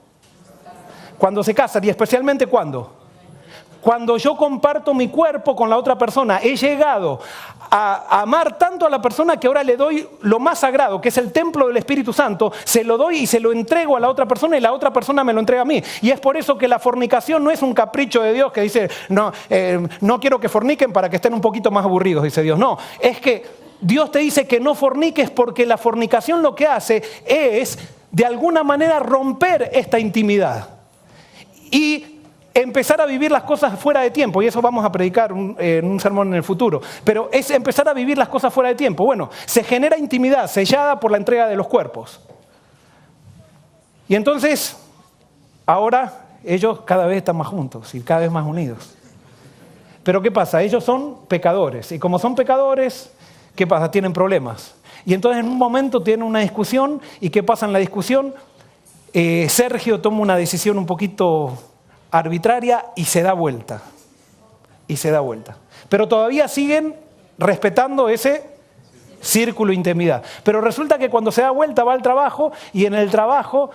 Cuando se casan, y especialmente ¿cuándo? Cuando yo comparto mi cuerpo con la otra persona. He llegado a amar tanto a la persona que ahora le doy lo más sagrado, que es el templo del Espíritu Santo, se lo doy y se lo entrego a la otra persona y la otra persona me lo entrega a mí. Y es por eso que la fornicación no es un capricho de Dios que dice, no quiero que forniquen para que estén un poquito más aburridos, dice Dios. No, es que Dios te dice que no forniques porque la fornicación lo que hace es, de alguna manera, romper esta intimidad. Y empezar a vivir las cosas fuera de tiempo, y eso vamos a predicar en un sermón en el futuro, pero es empezar a vivir las cosas fuera de tiempo. Bueno, se genera intimidad sellada por la entrega de los cuerpos. Y entonces, ahora ellos cada vez están más juntos y cada vez más unidos. Pero ¿qué pasa? Ellos son pecadores, y como son pecadores, ¿qué pasa? Tienen problemas. Y entonces en un momento tienen una discusión, ¿y qué pasa en la discusión? Sergio toma una decisión un poquito arbitraria y se da vuelta. Pero todavía siguen respetando ese círculo de intimidad. Pero resulta que cuando se da vuelta va al trabajo y en el trabajo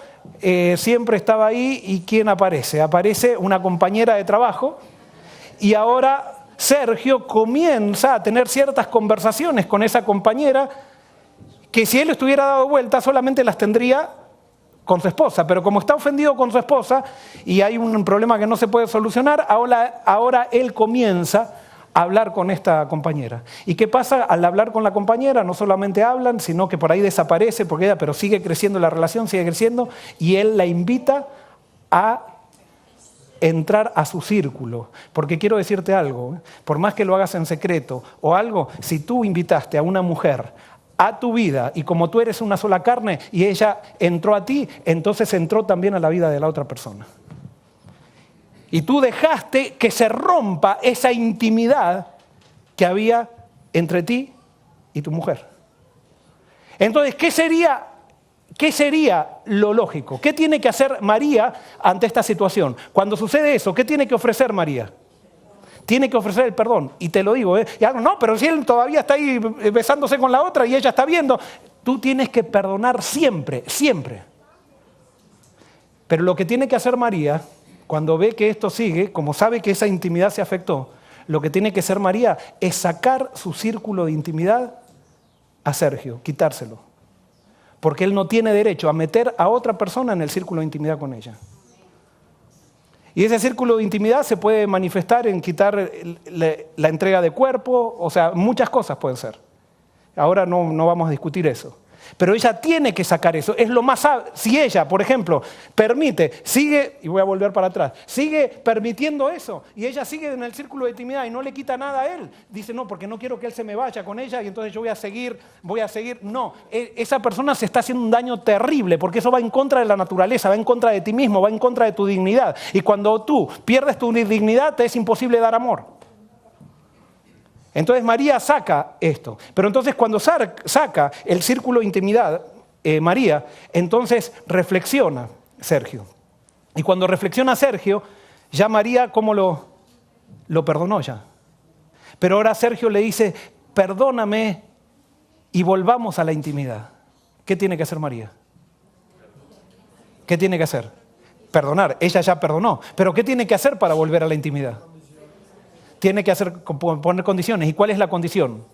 siempre estaba ahí y ¿quién aparece? Aparece una compañera de trabajo y ahora Sergio comienza a tener ciertas conversaciones con esa compañera que si él estuviera dado vuelta solamente las tendría con su esposa, pero como está ofendido con su esposa y hay un problema que no se puede solucionar, ahora él comienza a hablar con esta compañera. ¿Y qué pasa? Al hablar con la compañera no solamente hablan, sino que por ahí desaparece, pero sigue creciendo la relación, sigue creciendo, y él la invita a entrar a su círculo. Porque quiero decirte algo, por más que lo hagas en secreto o algo, si tú invitaste a una mujer a tu vida y como tú eres una sola carne y ella entró a ti, entonces entró también a la vida de la otra persona. Y tú dejaste que se rompa esa intimidad que había entre ti y tu mujer. Entonces, ¿qué sería lo lógico? ¿Qué tiene que hacer María ante esta situación? Cuando sucede eso, ¿qué tiene que ofrecer María? Tiene que ofrecer el perdón. Y te lo digo, y algo, no, pero si él todavía está ahí besándose con la otra y ella está viendo, tú tienes que perdonar siempre, siempre. Pero lo que tiene que hacer María, cuando ve que esto sigue, como sabe que esa intimidad se afectó, lo que tiene que hacer María es sacar su círculo de intimidad a Sergio, quitárselo. Porque él no tiene derecho a meter a otra persona en el círculo de intimidad con ella. Y ese círculo de intimidad se puede manifestar en quitar la entrega de cuerpo, o sea, muchas cosas pueden ser. Ahora no vamos a discutir eso. Pero ella tiene que sacar eso. Es lo más. Si ella, por ejemplo, permite, sigue, y voy a volver para atrás, sigue permitiendo eso, y ella sigue en el círculo de intimidad y no le quita nada a él, dice, no, porque no quiero que él se me vaya con ella y entonces yo voy a seguir. No, esa persona se está haciendo un daño terrible, porque eso va en contra de la naturaleza, va en contra de ti mismo, va en contra de tu dignidad. Y cuando tú pierdes tu dignidad, te es imposible dar amor. Entonces María saca esto. Pero entonces cuando saca el círculo de intimidad, María, entonces reflexiona Sergio. Y cuando reflexiona Sergio, ya María, ¿cómo lo perdonó ya? Pero ahora Sergio le dice, perdóname y volvamos a la intimidad. ¿Qué tiene que hacer María? ¿Qué tiene que hacer? Perdonar. Ella ya perdonó. Pero ¿qué tiene que hacer para volver a la intimidad? Tiene que poner condiciones. ¿Y cuál es la condición?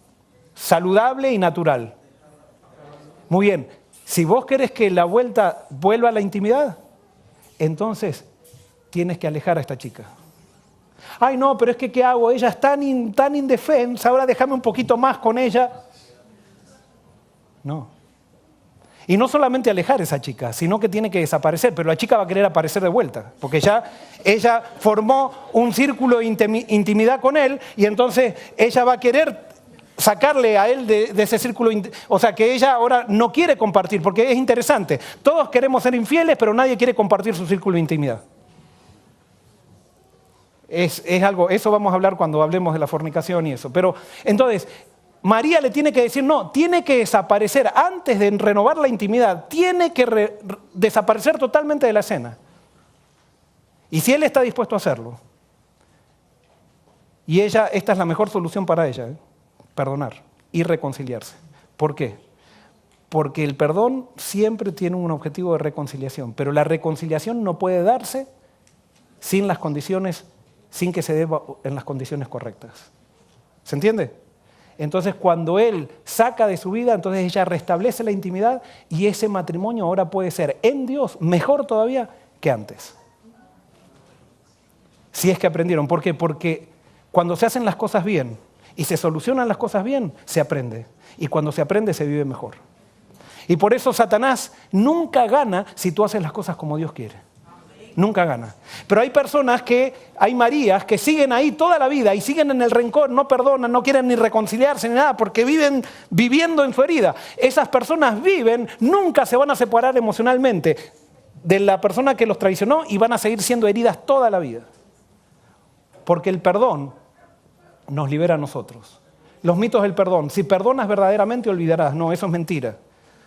Saludable y natural. Muy bien. Si vos querés que la vuelva a la intimidad, entonces tienes que alejar a esta chica. Ay, no, pero es que ¿qué hago? Ella es tan indefensa, ahora déjame un poquito más con ella. No. Y no solamente alejar a esa chica, sino que tiene que desaparecer, pero la chica va a querer aparecer de vuelta, porque ya ella formó un círculo de intimidad con él y entonces ella va a querer sacarle a él de ese círculo, o sea que ella ahora no quiere compartir, porque es interesante, todos queremos ser infieles, pero nadie quiere compartir su círculo de intimidad. Es algo, eso vamos a hablar cuando hablemos de la fornicación y eso, pero entonces María le tiene que decir, no, tiene que desaparecer antes de renovar la intimidad, tiene que desaparecer totalmente de la escena. Y si él está dispuesto a hacerlo, y esta es la mejor solución para ella, perdonar y reconciliarse. ¿Por qué? Porque el perdón siempre tiene un objetivo de reconciliación, pero la reconciliación no puede darse sin las condiciones, sin que se dé en las condiciones correctas. ¿Se entiende? Entonces cuando él saca de su vida, entonces ella restablece la intimidad y ese matrimonio ahora puede ser en Dios mejor todavía que antes. Si es que aprendieron. ¿Por qué? Porque cuando se hacen las cosas bien y se solucionan las cosas bien, se aprende. Y cuando se aprende se vive mejor. Y por eso Satanás nunca gana si tú haces las cosas como Dios quiere. Nunca gana. Pero hay personas hay Marías que siguen ahí toda la vida y siguen en el rencor, no perdonan, no quieren ni reconciliarse ni nada porque viven viviendo en su herida. Esas personas nunca se van a separar emocionalmente de la persona que los traicionó y van a seguir siendo heridas toda la vida. Porque el perdón nos libera a nosotros. Los mitos del perdón, si perdonas verdaderamente olvidarás. No, eso es mentira.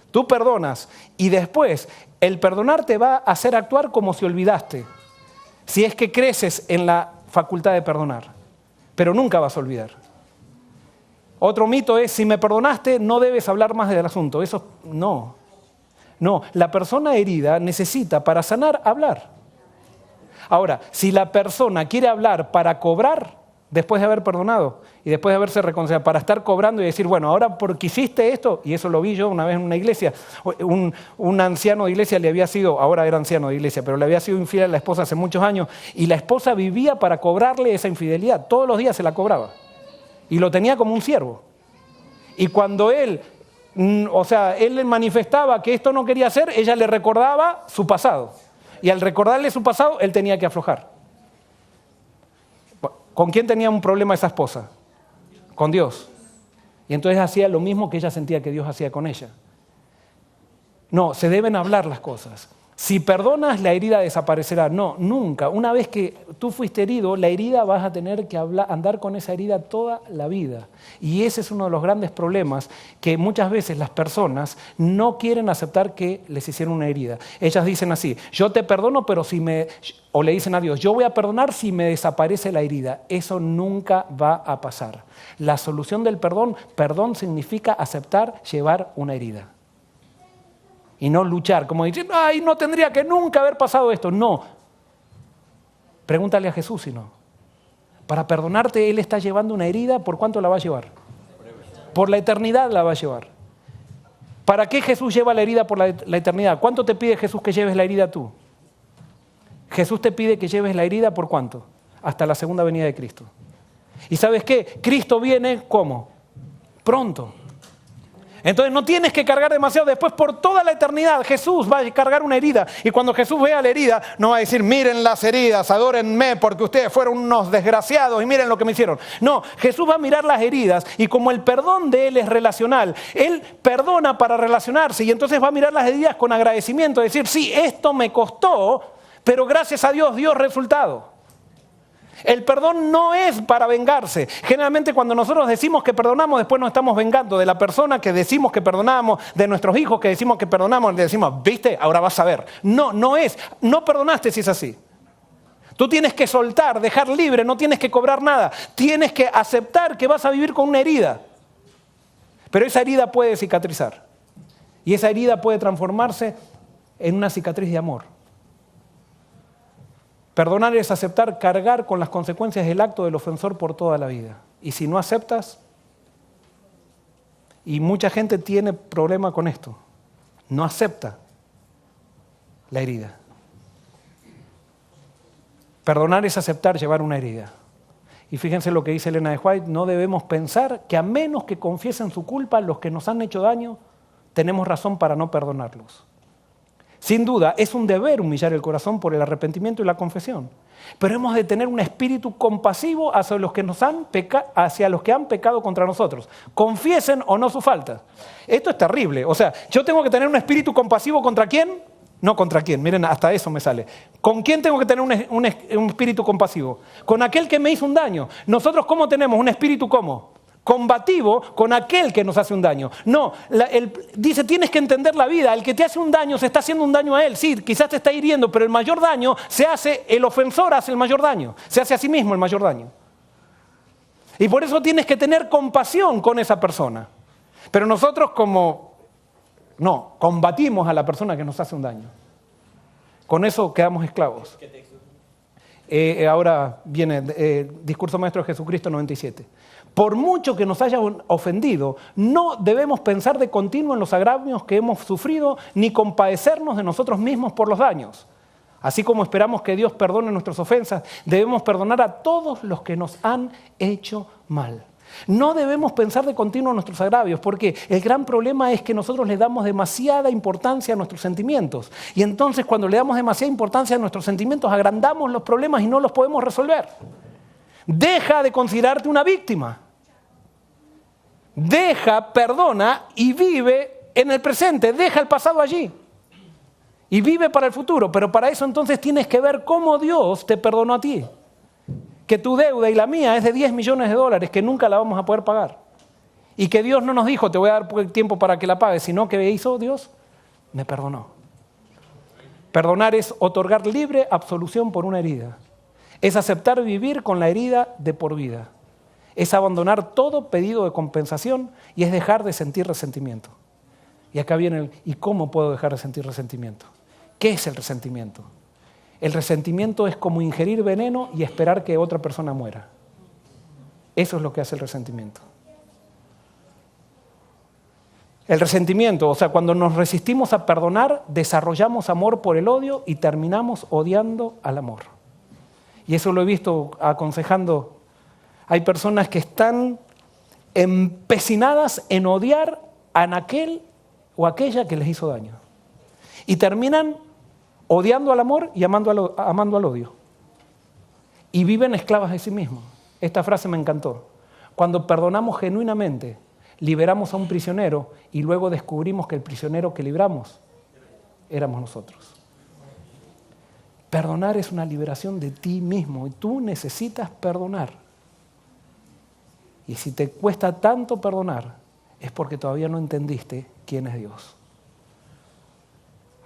Tú perdonas y después el perdonar te va a hacer actuar como si olvidaste. Si es que creces en la facultad de perdonar, pero nunca vas a olvidar. Otro mito es, si me perdonaste, no debes hablar más del asunto. Eso no. No, la persona herida necesita para sanar hablar. Ahora, si la persona quiere hablar para cobrar, después de haber perdonado y después de haberse reconciliado, para estar cobrando y decir, bueno, ahora porque hiciste esto, y eso lo vi yo una vez en una iglesia, un anciano de iglesia le había sido, ahora era anciano de iglesia, pero le había sido infiel a la esposa hace muchos años, y la esposa vivía para cobrarle esa infidelidad, todos los días se la cobraba, y lo tenía como un siervo. Y cuando él le manifestaba que esto no quería hacer, ella le recordaba su pasado, y al recordarle su pasado, él tenía que aflojar. ¿Con quién tenía un problema esa esposa? Con Dios. Y entonces hacía lo mismo que ella sentía que Dios hacía con ella. No, se deben hablar las cosas. Si perdonas, la herida desaparecerá. No, nunca. Una vez que tú fuiste herido, la herida vas a tener que andar con esa herida toda la vida. Y ese es uno de los grandes problemas, que muchas veces las personas no quieren aceptar que les hicieron una herida. Ellas dicen así, yo te perdono, pero o le dicen a Dios, yo voy a perdonar si me desaparece la herida. Eso nunca va a pasar. La solución del perdón significa aceptar llevar una herida. Y no luchar, como diciendo, ay, no tendría que nunca haber pasado esto. No. Pregúntale a Jesús si no. Para perdonarte, Él está llevando una herida, ¿por cuánto la va a llevar? Por la eternidad la va a llevar. ¿Para qué Jesús lleva la herida por la eternidad? ¿Cuánto te pide Jesús que lleves la herida tú? Jesús te pide que lleves la herida, ¿por cuánto? Hasta la segunda venida de Cristo. ¿Y sabes qué? Cristo viene, ¿cómo? Pronto. Entonces no tienes que cargar demasiado. Después por toda la eternidad Jesús va a cargar una herida. Y cuando Jesús vea la herida, no va a decir, miren las heridas, adórenme porque ustedes fueron unos desgraciados y miren lo que me hicieron. No, Jesús va a mirar las heridas y como el perdón de Él es relacional, Él perdona para relacionarse y entonces va a mirar las heridas con agradecimiento. Decir, sí, esto me costó, pero gracias a Dios dio resultado. El perdón no es para vengarse. Generalmente cuando nosotros decimos que perdonamos, después nos estamos vengando de la persona que decimos que perdonamos, de nuestros hijos que decimos que perdonamos, le decimos, ¿viste? Ahora vas a ver. No, no es. No perdonaste si es así. Tú tienes que soltar, dejar libre, no tienes que cobrar nada. Tienes que aceptar que vas a vivir con una herida. Pero esa herida puede cicatrizar. Y esa herida puede transformarse en una cicatriz de amor. Perdonar es aceptar cargar con las consecuencias del acto del ofensor por toda la vida. Y si no aceptas, y mucha gente tiene problema con esto, no acepta la herida. Perdonar es aceptar llevar una herida. Y fíjense lo que dice Elena de White, no debemos pensar que a menos que confiesen su culpa los que nos han hecho daño, tenemos razón para no perdonarlos. Sin duda, es un deber humillar el corazón por el arrepentimiento y la confesión. Pero hemos de tener un espíritu compasivo hacia los que han pecado contra nosotros. Confiesen o no sus faltas. Esto es terrible. O sea, yo tengo que tener un espíritu compasivo ¿contra quién? No contra quién. Miren, hasta eso me sale. ¿Con quién tengo que tener un espíritu compasivo? Con aquel que me hizo un daño. Nosotros, ¿cómo tenemos un espíritu cómo? Combativo con aquel que nos hace un daño. No, dice, tienes que entender la vida. El que te hace un daño se está haciendo un daño a él. Sí, quizás te está hiriendo, pero el mayor daño se hace, el ofensor hace el mayor daño. Se hace a sí mismo el mayor daño. Y por eso tienes que tener compasión con esa persona. Pero nosotros combatimos a la persona que nos hace un daño. Con eso quedamos esclavos. Ahora viene Discurso Maestro de Jesucristo 97. Por mucho que nos hayan ofendido, no debemos pensar de continuo en los agravios que hemos sufrido, ni compadecernos de nosotros mismos por los daños. Así como esperamos que Dios perdone nuestras ofensas, debemos perdonar a todos los que nos han hecho mal. No debemos pensar de continuo en nuestros agravios, porque el gran problema es que nosotros le damos demasiada importancia a nuestros sentimientos. Y entonces cuando le damos demasiada importancia a nuestros sentimientos, agrandamos los problemas y no los podemos resolver. Deja de considerarte una víctima. Perdona y vive en el presente. Deja el pasado allí. Y vive para el futuro. Pero para eso entonces tienes que ver cómo Dios te perdonó a ti. Que tu deuda y la mía es de $10 millones que nunca la vamos a poder pagar. Y que Dios no nos dijo, te voy a dar tiempo para que la pagues, sino que hizo Dios, me perdonó. Perdonar es otorgar libre absolución por una herida. Es aceptar vivir con la herida de por vida. Es abandonar todo pedido de compensación y es dejar de sentir resentimiento. Y acá viene ¿y cómo puedo dejar de sentir resentimiento? ¿Qué es el resentimiento? El resentimiento es como ingerir veneno y esperar que otra persona muera. Eso es lo que hace el resentimiento. El resentimiento, o sea, cuando nos resistimos a perdonar, desarrollamos amor por el odio y terminamos odiando al amor. Y eso lo he visto aconsejando. Hay personas que están empecinadas en odiar a aquel o aquella que les hizo daño. Y terminan odiando al amor y amando al odio. Y viven esclavas de sí mismos. Esta frase me encantó. Cuando perdonamos genuinamente, liberamos a un prisionero y luego descubrimos que el prisionero que libramos éramos nosotros. Perdonar es una liberación de ti mismo y tú necesitas perdonar. Y si te cuesta tanto perdonar, es porque todavía no entendiste quién es Dios.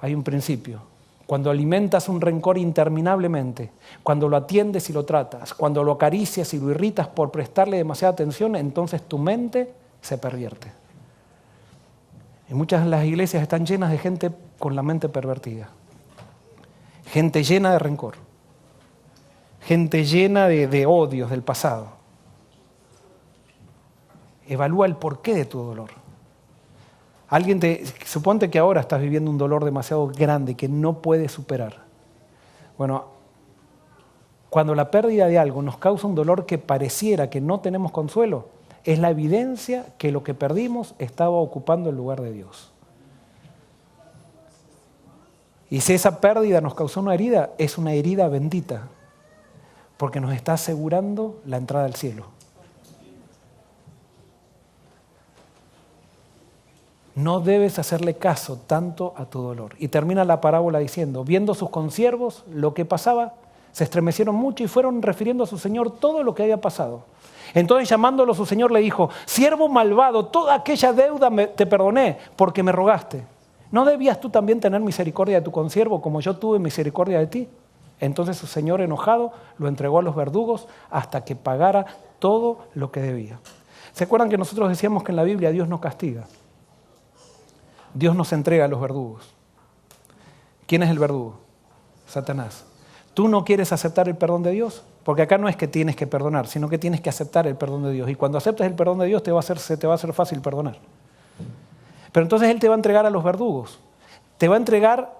Hay un principio. Cuando alimentas un rencor interminablemente, cuando lo atiendes y lo tratas, cuando lo acaricias y lo irritas por prestarle demasiada atención, entonces tu mente se pervierte. Y muchas de las iglesias están llenas de gente con la mente pervertida. Gente llena de rencor. Gente llena de odios del pasado. Evalúa el porqué de tu dolor. Suponte que ahora estás viviendo un dolor demasiado grande que no puedes superar. Bueno, cuando la pérdida de algo nos causa un dolor que pareciera que no tenemos consuelo, es la evidencia que lo que perdimos estaba ocupando el lugar de Dios. Y si esa pérdida nos causó una herida, es una herida bendita, porque nos está asegurando la entrada al cielo. No debes hacerle caso tanto a tu dolor. Y termina la parábola diciendo, viendo sus consiervos lo que pasaba, se estremecieron mucho y fueron refiriendo a su señor todo lo que había pasado. Entonces llamándolo su señor le dijo, siervo malvado, toda aquella deuda te perdoné porque me rogaste. ¿No debías tú también tener misericordia de tu consiervo como yo tuve misericordia de ti? Entonces su señor enojado lo entregó a los verdugos hasta que pagara todo lo que debía. ¿Se acuerdan que nosotros decíamos que en la Biblia Dios no castiga? Dios nos entrega a los verdugos. ¿Quién es el verdugo? Satanás. ¿Tú no quieres aceptar el perdón de Dios? Porque acá no es que tienes que perdonar, sino que tienes que aceptar el perdón de Dios. Y cuando aceptes el perdón de Dios se te va a hacer fácil perdonar. Pero entonces Él te va a entregar a los verdugos. Te va a entregar,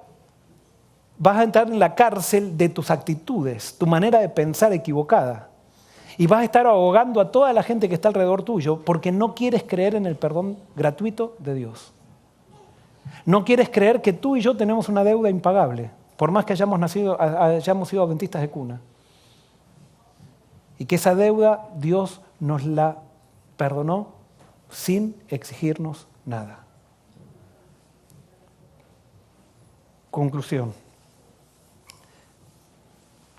vas a entrar en la cárcel de tus actitudes, tu manera de pensar equivocada. Y vas a estar ahogando a toda la gente que está alrededor tuyo porque no quieres creer en el perdón gratuito de Dios. No quieres creer que tú y yo tenemos una deuda impagable, por más que hayamos sido adventistas de cuna. Y que esa deuda Dios nos la perdonó sin exigirnos nada. Conclusión.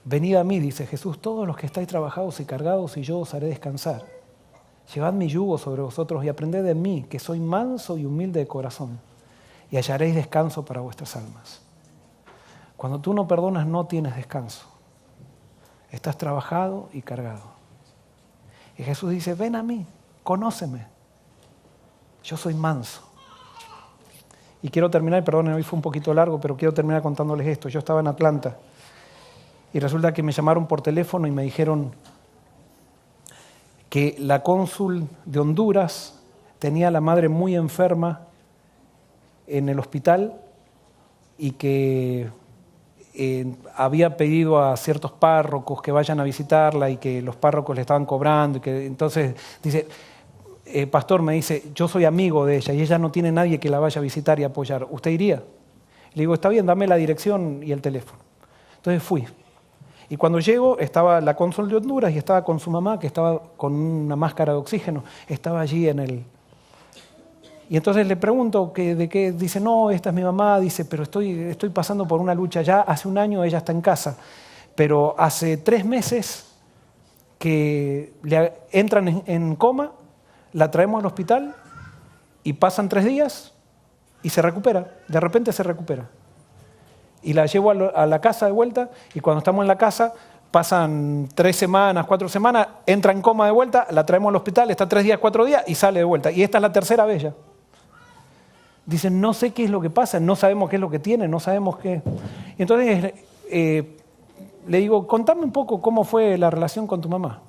Venid a mí, dice Jesús, todos los que estáis trabajados y cargados, y yo os haré descansar. Llevad mi yugo sobre vosotros y aprended de mí, que soy manso y humilde de corazón, y hallaréis descanso para vuestras almas. Cuando tú no perdonas, no tienes descanso. Estás trabajado y cargado. Y Jesús dice, ven a mí, conóceme. Yo soy manso. Y quiero terminar, perdonen, hoy fue un poquito largo, pero quiero terminar contándoles esto. Yo estaba en Atlanta y resulta que me llamaron por teléfono y me dijeron que la cónsul de Honduras tenía a la madre muy enferma en el hospital y que había pedido a ciertos párrocos que vayan a visitarla y que los párrocos le estaban cobrando. Y que, entonces dice, pastor, me dice, yo soy amigo de ella y ella no tiene nadie que la vaya a visitar y apoyar. ¿Usted iría? Le digo, está bien, dame la dirección y el teléfono. Entonces fui. Y cuando llego, estaba la cónsul de Honduras y estaba con su mamá, que estaba con una máscara de oxígeno. Estaba allí en el... Y entonces le pregunto de qué, dice, no, esta es mi mamá, dice, pero estoy pasando por una lucha ya, hace un año ella está en casa, pero hace 3 meses que entran en coma, la traemos al hospital y pasan 3 días y se recupera, de repente se recupera. Y la llevo a la casa de vuelta y cuando estamos en la casa pasan 3 semanas, 4 semanas, entra en coma de vuelta, la traemos al hospital, está 3 días, 4 días y sale de vuelta. Y esta es la 3ª vez ya. Dicen, no sé qué es lo que pasa, no sabemos qué es lo que tiene, no sabemos qué. Y entonces le digo, contame un poco cómo fue la relación con tu mamá.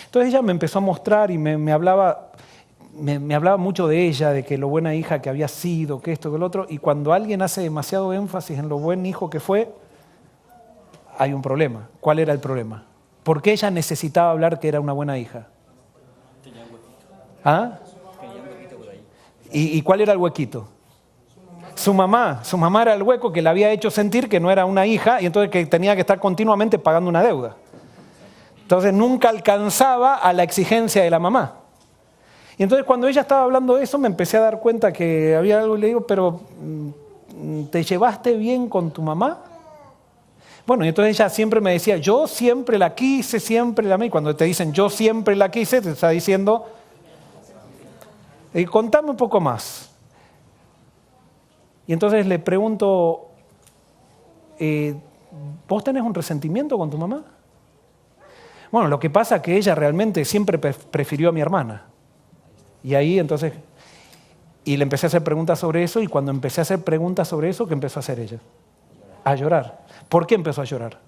Entonces ella me empezó a mostrar y me hablaba mucho de ella, de que lo buena hija que había sido, que esto, que lo otro. Y cuando alguien hace demasiado énfasis en lo buen hijo que fue, hay un problema. ¿Cuál era el problema? ¿Por qué ella necesitaba hablar que era una buena hija? Tenía un huequito. ¿Ah? Tenía un huequito por ahí. ¿Y cuál era el huequito? Su mamá era el hueco que le había hecho sentir que no era una hija y entonces que tenía que estar continuamente pagando una deuda. Entonces nunca alcanzaba a la exigencia de la mamá. Y entonces cuando ella estaba hablando de eso me empecé a dar cuenta que había algo y le digo, pero ¿te llevaste bien con tu mamá? Bueno, y entonces ella siempre me decía, yo siempre la quise, siempre la amé. Y cuando te dicen yo siempre la quise, te está diciendo... contame un poco más. Y entonces le pregunto, ¿vos tenés un resentimiento con tu mamá? Bueno, lo que pasa es que ella realmente siempre prefirió a mi hermana. Y ahí entonces, y le empecé a hacer preguntas sobre eso, y cuando empecé a hacer preguntas sobre eso, ¿qué empezó a hacer ella? A llorar. ¿Por qué empezó a llorar?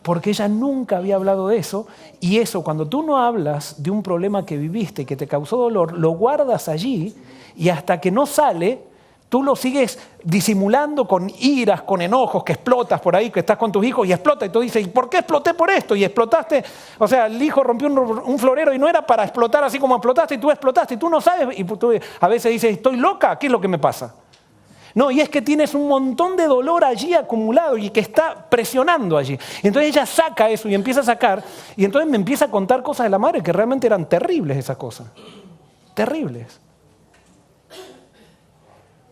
Porque ella nunca había hablado de eso, y eso, cuando tú no hablas de un problema que viviste, que te causó dolor, lo guardas allí, y hasta que no sale, tú lo sigues disimulando con iras, con enojos, que explotas por ahí, que estás con tus hijos y explota. Y tú dices, ¿y por qué exploté por esto? Y explotaste, o sea, el hijo rompió un florero y no era para explotar así como explotaste y tú explotaste y tú no sabes. Y tú a veces dices, ¿estoy loca? ¿Qué es lo que me pasa? No, y es que tienes un montón de dolor allí acumulado y que está presionando allí. Entonces ella saca eso y empieza a sacar, y entonces me empieza a contar cosas de la madre que realmente eran terribles esas cosas. Terribles.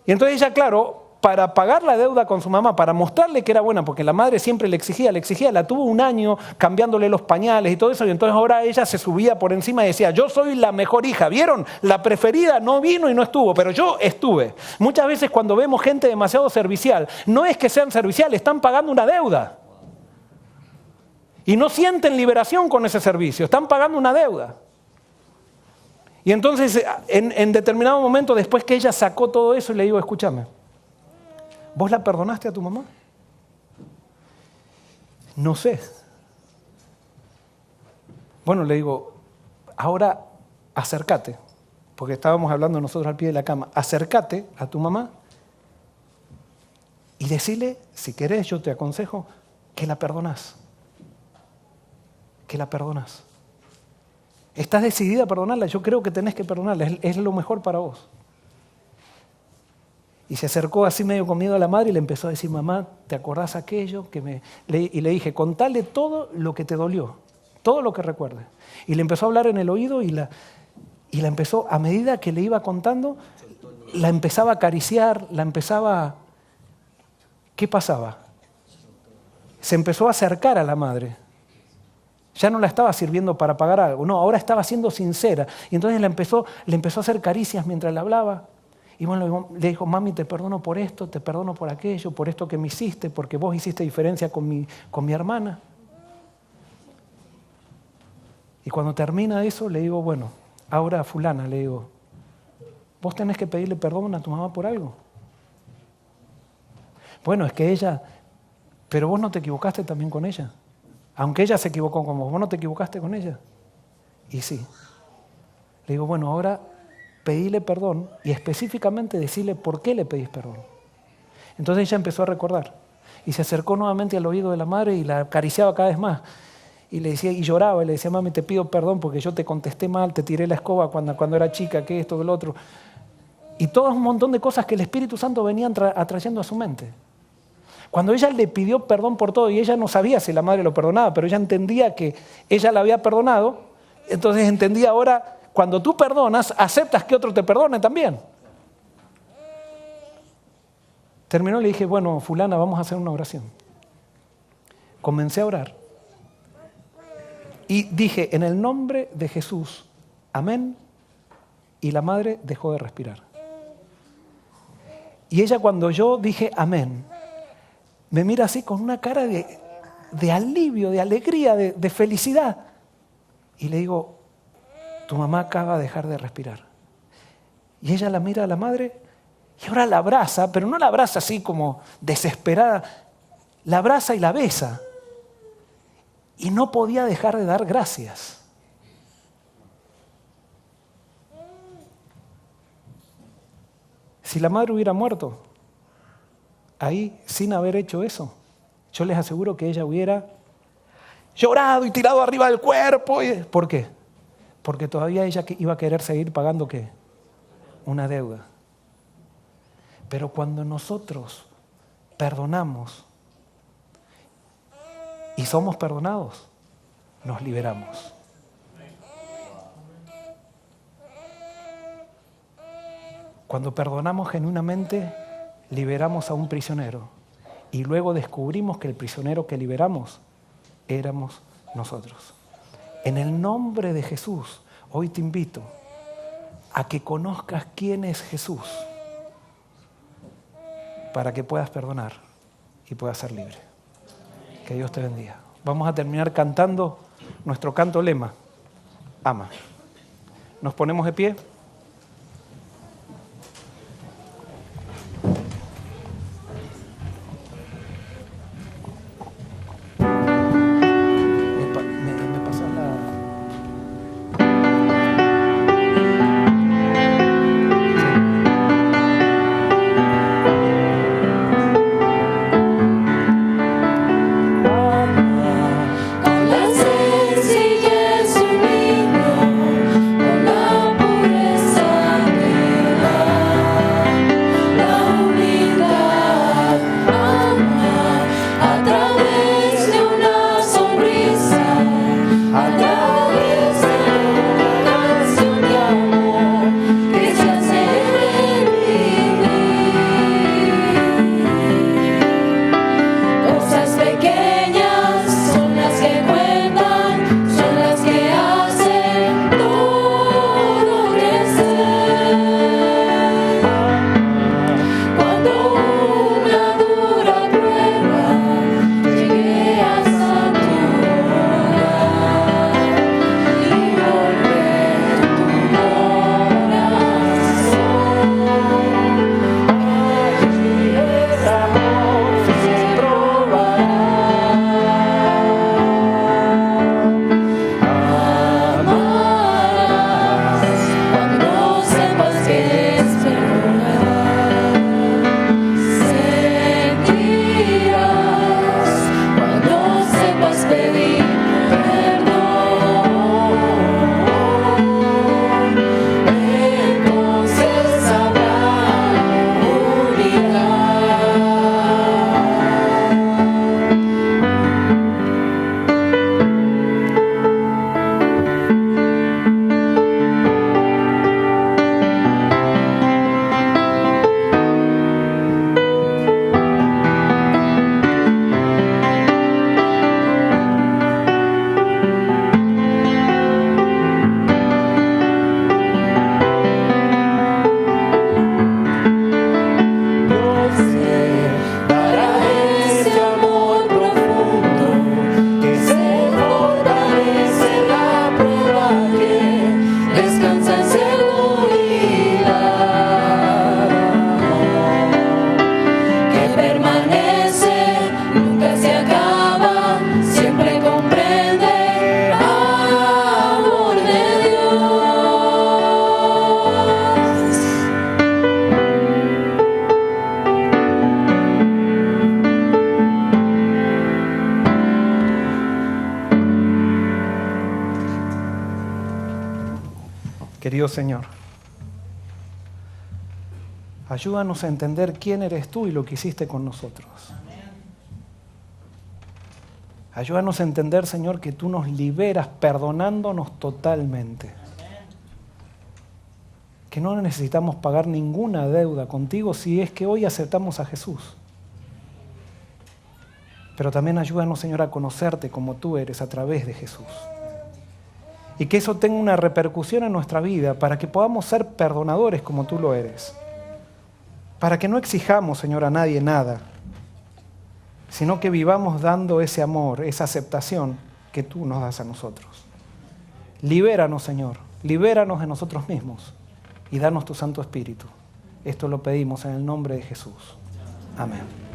Y entonces ella, claro, para pagar la deuda con su mamá, para mostrarle que era buena, porque la madre siempre le exigía, la tuvo un año cambiándole los pañales y todo eso, y entonces ahora ella se subía por encima y decía, yo soy la mejor hija, ¿vieron? La preferida no vino y no estuvo, pero yo estuve. Muchas veces cuando vemos gente demasiado servicial, no es que sean serviciales, están pagando una deuda. Y no sienten liberación con ese servicio, están pagando una deuda. Y entonces, en determinado momento, después que ella sacó todo eso, le digo, escúchame, ¿vos la perdonaste a tu mamá? No sé. Bueno, le digo, ahora acércate, porque estábamos hablando nosotros al pie de la cama, acércate a tu mamá y decirle, si querés, yo te aconsejo, que la perdonás. Que la perdonás. ¿Estás decidida a perdonarla? Yo creo que tenés que perdonarla, es lo mejor para vos. Y se acercó así medio con miedo a la madre y le empezó a decir, mamá, ¿te acordás aquello? Y le dije, contale todo lo que te dolió, todo lo que recuerdes. Y le empezó a hablar en el oído y la empezó, a medida que le iba contando, la empezaba a acariciar, la empezaba... ¿Qué pasaba? Se empezó a acercar a la madre. Ya no la estaba sirviendo para pagar algo, no, ahora estaba siendo sincera. Y entonces le empezó a hacer caricias mientras le hablaba. Y bueno, le dijo, mami, te perdono por esto, te perdono por aquello, por esto que me hiciste, porque vos hiciste diferencia con mi hermana. Y cuando termina eso, le digo, bueno, ahora a fulana, le digo, vos tenés que pedirle perdón a tu mamá por algo. Bueno, es que ella, pero vos no te equivocaste también con ella. Aunque ella se equivocó con vos, ¿vos no te equivocaste con ella? Y sí. Le digo, bueno, ahora pedile perdón y específicamente decirle por qué le pedís perdón. Entonces ella empezó a recordar y se acercó nuevamente al oído de la madre y la acariciaba cada vez más. Y le decía, y lloraba, y le decía, mami, te pido perdón porque yo te contesté mal, te tiré la escoba cuando era chica, que esto, que lo otro. Y todo un montón de cosas que el Espíritu Santo venía atrayendo a su mente. Cuando ella le pidió perdón por todo y ella no sabía si la madre lo perdonaba, pero ella entendía que ella la había perdonado, entonces entendía ahora, cuando tú perdonas, aceptas que otro te perdone también. Terminó y le dije, bueno, fulana, vamos a hacer una oración. Comencé a orar y dije, en el nombre de Jesús, amén, y la madre dejó de respirar. Y ella, cuando yo dije amén, me mira así con una cara de alivio, de alegría, de felicidad. Y le digo, tu mamá acaba de dejar de respirar. Y ella la mira a la madre y ahora la abraza, pero no la abraza así como desesperada, la abraza y la besa. Y no podía dejar de dar gracias. Si la madre hubiera muerto ahí sin haber hecho eso, yo les aseguro que ella hubiera llorado y tirado arriba del cuerpo. ¿Por qué? Porque todavía ella iba a querer seguir pagando ¿qué? Una deuda. Pero cuando nosotros perdonamos y somos perdonados, nos liberamos. Cuando perdonamos genuinamente, liberamos a un prisionero y luego descubrimos que el prisionero que liberamos éramos nosotros. En el nombre de Jesús, hoy te invito a que conozcas quién es Jesús para que puedas perdonar y puedas ser libre. Que Dios te bendiga. Vamos a terminar cantando nuestro canto lema, ama. Nos ponemos de pie. Dios Señor, ayúdanos a entender quién eres tú y lo que hiciste con nosotros. Ayúdanos a entender, Señor, que tú nos liberas perdonándonos totalmente. Que no necesitamos pagar ninguna deuda contigo si es que hoy aceptamos a Jesús. Pero también ayúdanos, Señor, a conocerte como tú eres a través de Jesús. Y que eso tenga una repercusión en nuestra vida para que podamos ser perdonadores como tú lo eres. Para que no exijamos, Señor, a nadie nada, sino que vivamos dando ese amor, esa aceptación que tú nos das a nosotros. Libéranos, Señor, libéranos de nosotros mismos y danos tu Santo Espíritu. Esto lo pedimos en el nombre de Jesús. Amén.